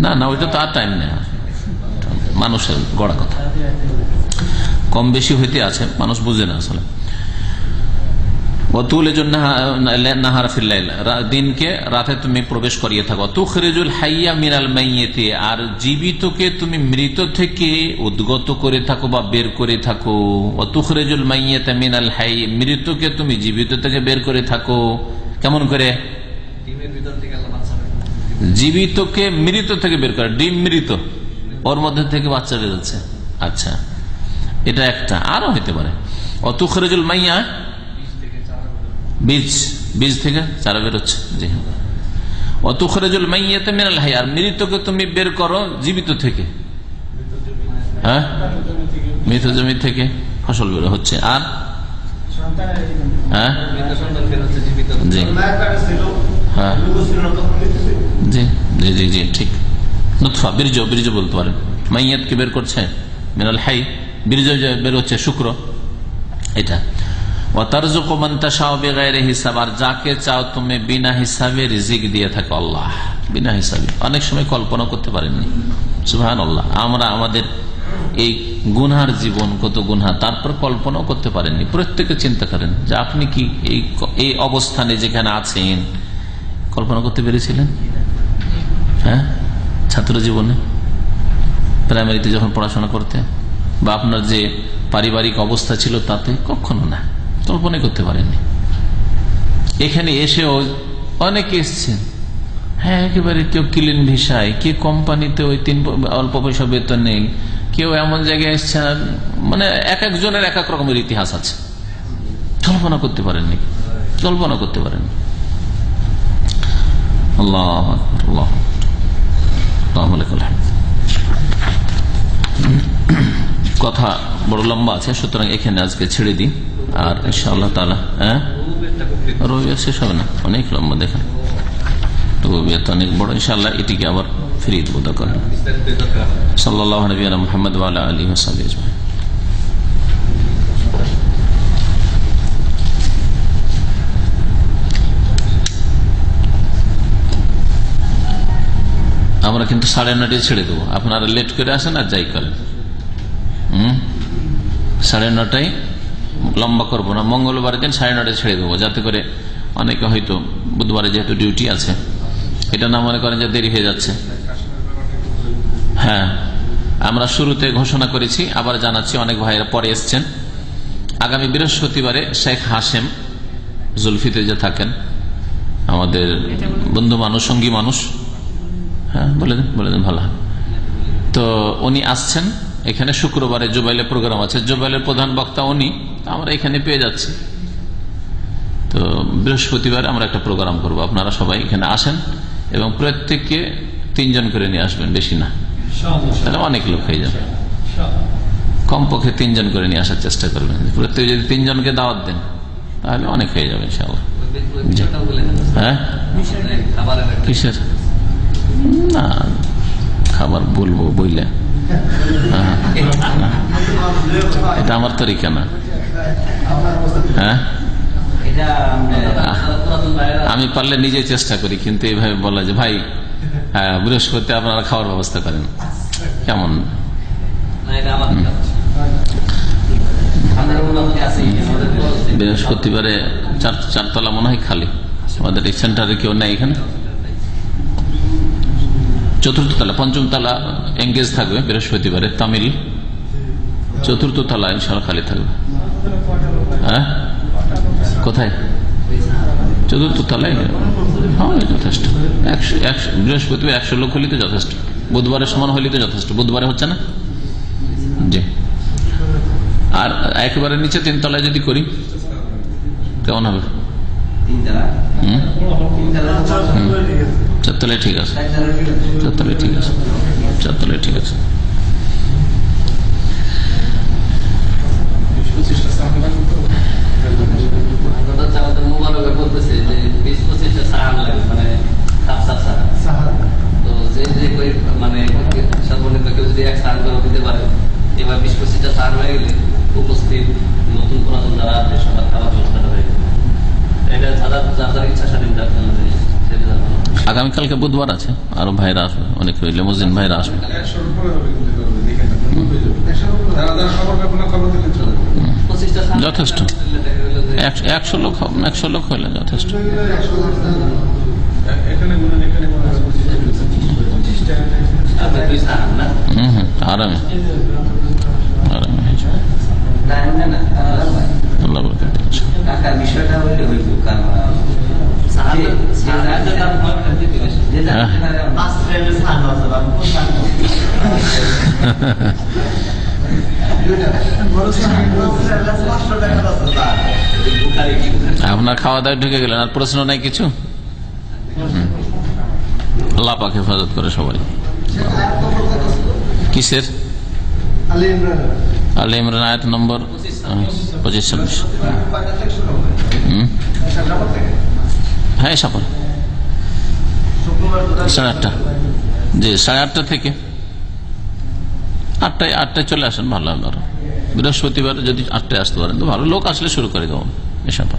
না ওইটা তো আর টাইম নেই, মানুষের গড়া কথা, কম বেশি হইতে আছে, মানুষ বুঝে না আসলে। দিনকে রাতে তুমি প্রবেশ করিয়ে থাকো। তুখরিজুল হাইয়া মিনাল মাইয়িতি, আর জীবিতকে তুমি মৃত থেকে উদ্গত করে থাকো বা বের করে থাকো। তুখরিজুল মাইয়িতা মিনাল হাই, মৃতকে তুমি জীবিত থেকে বের করে থাকো। কেমন করে? জীবিতকে মৃত থেকে বের করে, ডিম মৃত, ওর মধ্যে থেকে বাচ্চা বেরোচ্ছে। আচ্ছা, এটা একটা, আরো হইতে পারে। তুখরিজুল মাইয়া, বীজ থেকে চারা বেরোচ্ছে। জি, তুখরিজুল মাইয়িতা মিনাল হাই, আর মৃতকে তুমি বের করো জীবিত থেকে, মৃত জমি থেকে ফসল বের হচ্ছে। আর জি ঠিক, নুতফা, বীর্য বলতে পারেন। মাইয়াতকে বের করছে মিনাল হাই, বীর্য বের হচ্ছে শুক্র, এটা। ওয়াতারযুকু মান তাশাউ বিগাইরি হিসাব, আর যাকে চাও তুমি বিনা হিসাবে রিজিক দিয়ে থাকো। আল্লাহ বিনা হিসাবে, অনেক সময় কল্পনা করতে পারেননি। সুবহানাল্লাহ, আমরা আমাদের এই গুনহার জীবন, কত গুনহা, তারপর কল্পনাও করতে পারেননি। প্রত্যেকে চিন্তা করেন যে আপনি কি এই অবস্থানে যেখানে আছেন কল্পনা করতে পেরেছিলেন? ছাত্র জীবনে, প্রাইমারিতে যখন পড়াশোনা করতে, বা আপনার যে পারিবারিক অবস্থা ছিল তাতে কখনো না, কল্পনাই করতে পারেননি। এখানে এসেও অনেকে এসছেন, একেবারে কেউ ক্লিন ভিসায়, কে কোম্পানিতে ওই অল্প পয়সা বেতন নেই, কেউ এমন জায়গায় এসছেন, মানে এক একজনের এক এক রকমের ইতিহাস আছে। কল্পনা করতে পারেননি, কল্পনা করতে পারেননি। আল্লাহ আল্লাহ আল্লাহু আকবার। কথা বড় লম্বা আছে, সুতরাং এখানে আজকে ছেড়ে দিই। আর ইনশাআল্লাহ তাআলা রবিবার শেষ হবে না, অনেক লম্বা দেখেন, রবিবার তো অনেক বড়। ইনশাআল্লাহ এটিকে আবার ফিরিয়ে দেবো। দরকার সাল্লাল্লাহু নবিয়ানা মুহাম্মদ ওয়া আলা আলিহি ওয়া সাহবিহি আজমাইন। আমরা কিন্তু 9:30 ছেড়ে দেবো, আপনারা লেট করে আসেন আর যাই করেন। 9:30 লম্বা করবো না, মঙ্গলবারের দিন 9:30 ছেড়ে দেবো, যাতে করে অনেকে হয়তো বুধবারে যেহেতু ডিউটি আছে এটা না মনে করেন যে দেরি হয়ে যাচ্ছে। হ্যাঁ, আমরা শুরুতে ঘোষণা করেছি, আবার জানাচ্ছি, অনেক ভাইয়েরা পরে এসছেন। আগামী বৃহস্পতিবারে শেখ হাশেম জুলফিতে যে থাকেন, আমাদের বন্ধু মানুষ, সঙ্গী মানুষ, হ্যাঁ বলে দেন ভালো। তো উনি আসছেন এখানে, শুক্রবারে জুবাইলের প্রোগ্রাম আছে, জুবাইলের প্রধান বক্তা উনি, আমরা এখানে পেয়ে যাচ্ছি। তো বৃহস্পতিবার আমরা একটা প্রোগ্রাম করব, আপনারা সবাই এখানে আসেন এবং প্রত্যেককে 3 জন করে নিয়ে আসবেন, বেশি না, তাহলে অনেক লোক হয়ে যাবে। কমপক্ষে 3 জন করে নিয়ে আসার চেষ্টা করবেন। প্রত্যেকে যদি 3 জনকে দাওয়াত দেন তাহলে অনেক হয়ে যাবে ইনশাআল্লাহ। হ্যাঁ, কিসের না খাবার বলবো বইলে, এটা আমার তরিকা না। হ্যাঁ, আমি পারলে নিজে চেষ্টা করি, কিন্তু এইভাবে বলা যে ভাই বৃহস্পতি আপনারা খাওয়ার ব্যবস্থা করেন, কেমন? বৃহস্পতিবারে 4 তলা মনে হয় খালি, আমাদের এই সেন্টারে কেউ নেই এখানে। 4র্থ তলা, 5ম তলা এঙ্গেজ থাকবে বৃহস্পতিবারে, তামিল 4র্থ তলা ইনশাআল্লাহ খালি থাকবে। হ্যাঁ, কোথায়? 4র্থ তলায়, হ্যাঁ যথেষ্ট। বৃহস্পতিবার 100 লোক হলে তো যথেষ্ট, বুধবারের সমান হলে তো যথেষ্ট। বুধবারে হচ্ছে না জি। আর একেবারে নিচে 3 তলায় যদি করি কেমন হবে? 4 তলায় ঠিক আছে, 4 তলায় ঠিক আছে, 4 তলায় ঠিক আছে। এবার 20-25টা সার হয়ে গেলে উপস্থিত নতুন পুরাতন যারা আছে সবার খাবার ব্যবস্থাটা হয়ে গেল। এটা যার ইচ্ছা স্বাধীন আগামীকালকে বুধবার আছে, আরো ভাইরা আসবে, অনেক লেমোজিন ভাইরা আসবে। যথেষ্ট, 100 লোক হইলে যথেষ্ট। আরামে আল্লাহ বিষয়টা আপনার খাওয়া দাওয়া ঢুকে গেলেন, আর প্রশ্ন নাই কিছু? আল্লাহ পাক হেফাজত করে সবাই। কিসের? আলে ইমরান আয়াত নম্বর 25-26। হ্যাঁ সাফল 8:30, জি 8:30 থেকে 8টায় চলে আসেন, ভালো হবে। আরো বৃহস্পতিবার যদি 8টায় আসতে পারেন তো ভালো, লোক আসলে শুরু করে দেবো এসব।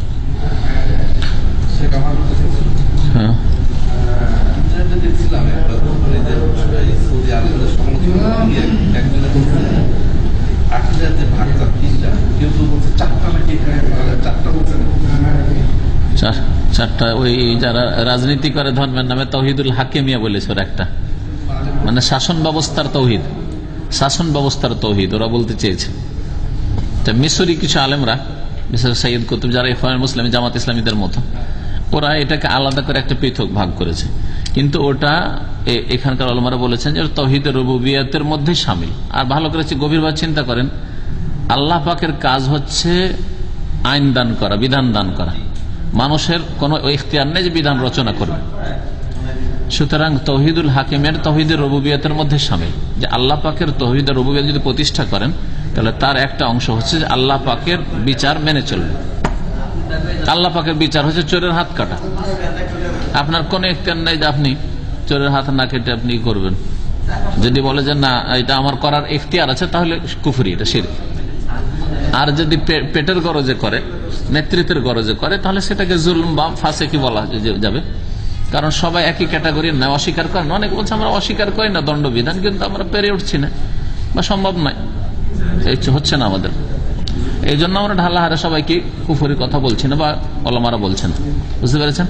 হ্যাঁ, চারটা ওই যারা রাজনীতি করে ধর্মের নামে তৌহিদুল হাকিমিয়া বলেছে, ওর একটা মানে শাসন ব্যবস্থার তৌহিদ, শাসন ব্যবস্থার তৌহিদ ওরা বলতে চেয়েছে। মিশরি কিছু আলেমরা, বিশেষ সৈয়দ কুতুব, যারা ইখওয়ানুল মুসলিমিন জামাত ইসলামীদের মতো, ওরা এটাকে আলাদা করে একটা পৃথক ভাগ করেছে, কিন্তু ওটা এখানকার ওলামারা বলেছেন যে তাওহীদের রুবুবিয়তের মধ্যে শামিল। আর ভালো করে গভীরভাবে চিন্তা করেন, আল্লাহ পাকের কাজ হচ্ছে আইন দান করা, বিধান দান করা, মানুষের কোনো ইখতিয়ার নেই যে বিধান রচনা করবে। সুতরাং তৌহিদুল হাকিমের তাওহীদের রুবুবিয়তের মধ্যে শামিল, যে আল্লাহ পাকের তাওহীদের রুবুবিয়ত যদি প্রতিষ্ঠা করেন তাহলে তার একটা অংশ হচ্ছে যে আল্লাহ পাকের বিচার মেনে চলবে। আল্লাহ পাকের বিচার হচ্ছে চোরের হাত কাটা। আপনার কোন এখতিয়ার নেই যে আপনি চোরের হাত না কেটে আপনি করবেন। যদি বলে যে না এটা আমার করার এখতিয়ার আছে, তাহলে কুফরি, এটা শিরক। আর যদি পেটের গরজে করে, নেতৃত্বের গরজে করে, তাহলে সেটাকে জুলম বা ফাসেকি বলা যাবে। কারণ সবাই একই ক্যাটাগরির না, অস্বীকার করেন। অনেক বলছে আমরা অস্বীকার করি না দণ্ডবিধান, কিন্তু আমরা পেরে উঠছি না বা সম্ভব নয়, হচ্ছে না আমাদের। এই জন্য আমরা ঢালাহারে সবাইকে কুফরি কথা বলছি না বা ওলামারা বলছেন, বুঝতে পেরেছেন?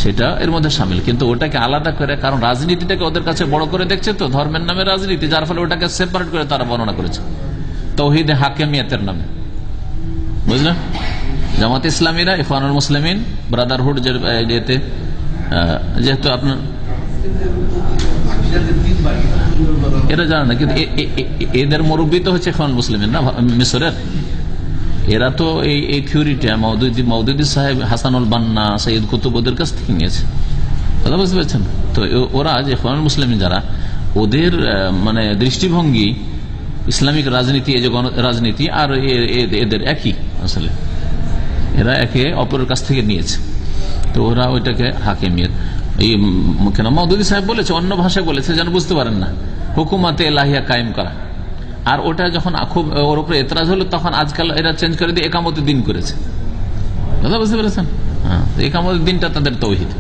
সেটা এর মধ্যে সামিল, কিন্তু ওটাকে আলাদা করে, কারণ রাজনীতিটাকে ওদের কাছে বড় করে দেখছে তো, ধর্মের নামে রাজনীতি, যার ফলে ওটাকে সেপারেট করে তারা বর্ণনা করেছে তাওহীদে হাকিমিয়াতের নামে, বুঝলেন? জামাত ইসলামীরা, ইখওয়ানুল মুসলিমিন, ব্রাদারহুড, যেহেতু আপনার এরা জানে না, কিন্তু এদের মুরব্বী তো হচ্ছে ইখওয়ানুল মুসলিমিন না মিশরের। এরা তো এই থিওরিটা মওদুদি সাহেব, হাসানুল বান্না, সৈয়দ কুতুব ওদের কাছ থেকে নিয়েছে, কথা বুঝতে পারছেন? তো ওরা যে ইখওয়ানুল মুসলিমিন যারা, ওদের মানে দৃষ্টিভঙ্গি ইসলামিক রাজনীতি, এই যে রাজনীতি আর এদের একই, আসলে এরা একে অপরের কাছ থেকে নিয়েছে। তো ওরা ওইটাকে হাকিমিয়ত, এই কেন মওদুদি সাহেব বলেছে, অন্য ভাষায় বলেছে যেন বুঝতে পারেন না, হুকুমাতে এলাহিয়া কায়েম করা। আর ওটা যখন খুব ওর উপরে এতরাজ হলো, তখন আজকাল এরা চেঞ্জ করে দিয়ে একামতের দিন করেছে, কথা বুঝতে পেরেছেন? হ্যাঁ, একামতের দিনটা তাদের তাওহীদ,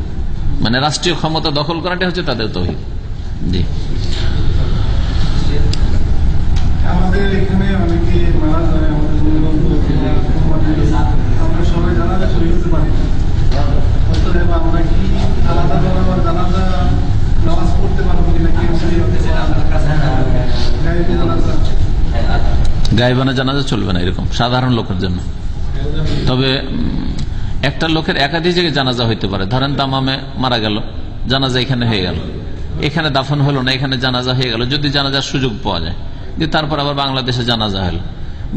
মানে রাষ্ট্রীয় ক্ষমতা দখল করাটা হচ্ছে তাদের তাওহীদ। জি, আমাদের এখানে অনেকে মারা যায়, আমাদের আমরা সবাই জানাজা চলে যেতে পারি না। অতএব আমরা কি আলাদা আলাদা জানাজা নামাজ পড়তে পারবো কিনা? গায়েবানা জানাজা চলবে না এরকম সাধারণ লোকের জন্য। তবে একটা লোকের একাধিক জায়গায় জানাজা হইতে পারে। ধরেন তামামে মারা গেল, জানাজা এখানে হয়ে গেল, এখানে দাফন হলো না, এখানে জানাজা হয়ে গেল, যদি জানাজার সুযোগ পাওয়া যায়। তারপর আবার বাংলাদেশে জানাজা হলো,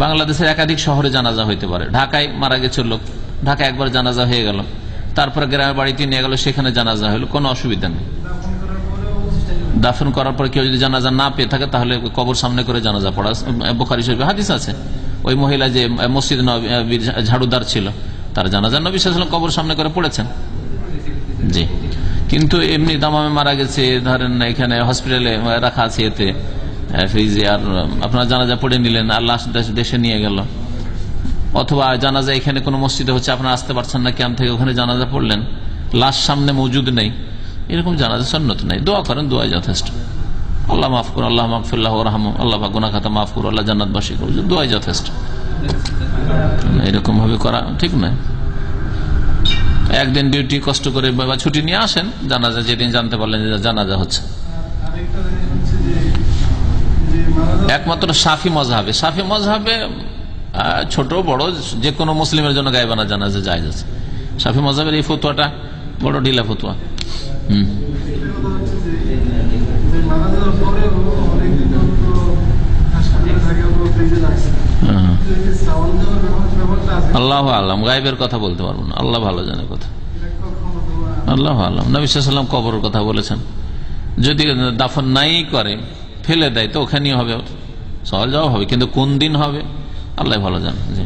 বাংলাদেশের একাধিক শহরে জানাজা হইতে পারে। ঢাকায় মারা গেছে লোক, ঢাকায় একবার জানাজা হয়ে গেল, তারপরে গ্রামের বাড়িতে নিয়ে গেল, সেখানে জানাজা হলো, কোনো অসুবিধা নেই। দাফন করার পরে কেউ যদি জানাজা না পেয়ে থাকে, তাহলে কবর সামনে করে জানাজা পড়া। বুখারী শরীফে হাদিস আছে, ওই মহিলা যে মসজিদ নববীর ঝাড়ুদার ছিল, তার জানাজা নবী সাল্লাল্লাহু আলাইহি ওয়াসাল্লাম কবর সামনে করে পড়েছেন। জি, কিন্তু এমনি দামামে মারা গেছে, ধরেন এখানে হসপিটালে রাখা আছে এতে ফ্রিজে, আর আপনার জানাজা পড়ে নিলেন, আর লাশ দেশে নিয়ে গেল, অথবা জানাজা এখানে কোনো মসজিদে হচ্ছে, আপনারা আসতে পারছেন না ক্যাম্প থেকে, ওখানে জানাজা পড়লেন, লাশ সামনে মজুদ নেই, এরকম জানাজা সুন্নত নেই। দোয়া করেন, দোয়াই যথেষ্ট। আল্লাহ মাফ করুন, আল্লাহ মাগফিরাল্লাহু ওয়ারহামহু, আল্লাহ পাক গুনাহ খাতা মাফ করুন, আল্লাহ জান্নাতবাসী করুন, দোয়াই যথেষ্ট। এরকম ভাবে করা ঠিক নয়। একদিন ডিউটি কষ্ট করে বা ছুটি নিয়ে আসেন, জানাজা যেদিন জানতে পারলেন যে জানাজা হচ্ছে। একমাত্র শাফি মযহাবে, শাফি মযহাবে ছোট বড় যে কোনো মুসলিমের জন্য গায়েবানা জানাজা জায়েজ আছে। শাফি মযহাবের এই ফতোয়াটা বড় ঢিলা ফতোয়া। আল্লাহ আলম, গায়েবের কথা বলতে পারবো না, আল্লাহ ভালো জানে কথা, আল্লাহ আলম। নবী সাল্লাল্লাহু আলাইহি ওয়াসাল্লাম কবরের কথা বলেছেন, যদি দাফন নাই করে ফেলে দেয় তো ওখানেই হবে, সহজ জবাব হবে, কিন্তু কোন দিন হবে আল্লাহ ভালো জানে। জি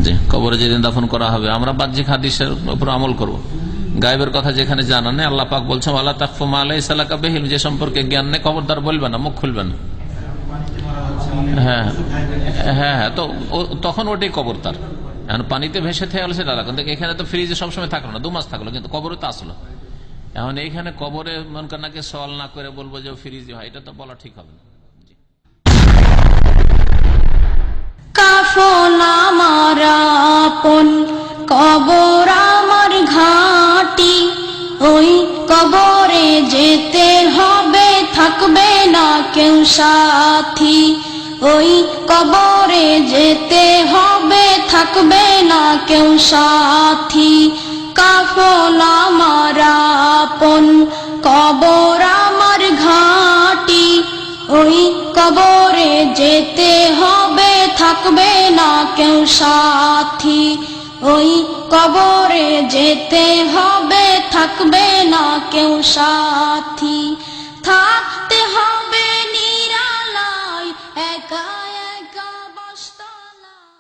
জি, কবরে যেদিন দাফন করা হবে, আমরা বাহ্যিক হাদিসের উপর আমল করব। গায়েবের কথা যেখানে জানা নেই, আল্লাহ পাক বলছেন ওয়ালা তাকফু মা লাইসা লাকা বিহি, যে সম্পর্কে জ্ঞান নেই খবরদার বলবে না, মুখ খুলবে না। হ্যাঁ হ্যাঁ হ্যাঁ, তো তখন ওটাই কবর তার। এখন পানিতে ভেসে থেকে গেল সেটা আলাদা, কিন্তু এখানে তো ফ্রিজে সবসময় থাকলো না, 2 মাস থাকলো, কিন্তু কবরে তো আসলো। এখন এইখানে কবরে মন কানাকে সওয়াল না করে বলবো যে ফ্রিজে হয়, এটা তো বলা ঠিক হবে না। কাফন আমার আপন, কবর আমার ঘাঁটি, ওই কবরে যেতে হবে, থাকবে না কেউ সাথী। ওই কবরে যেতে হবে, থাকবে না কেউ সাথী। কাফন আমার আপন, কবর আমার ঘাঁটি, ওই কবরে যেতে হবে, থাকবে না কেউ সাথী। ওই কবরে যেতে হবে, থাকবে না কেউ সাথী।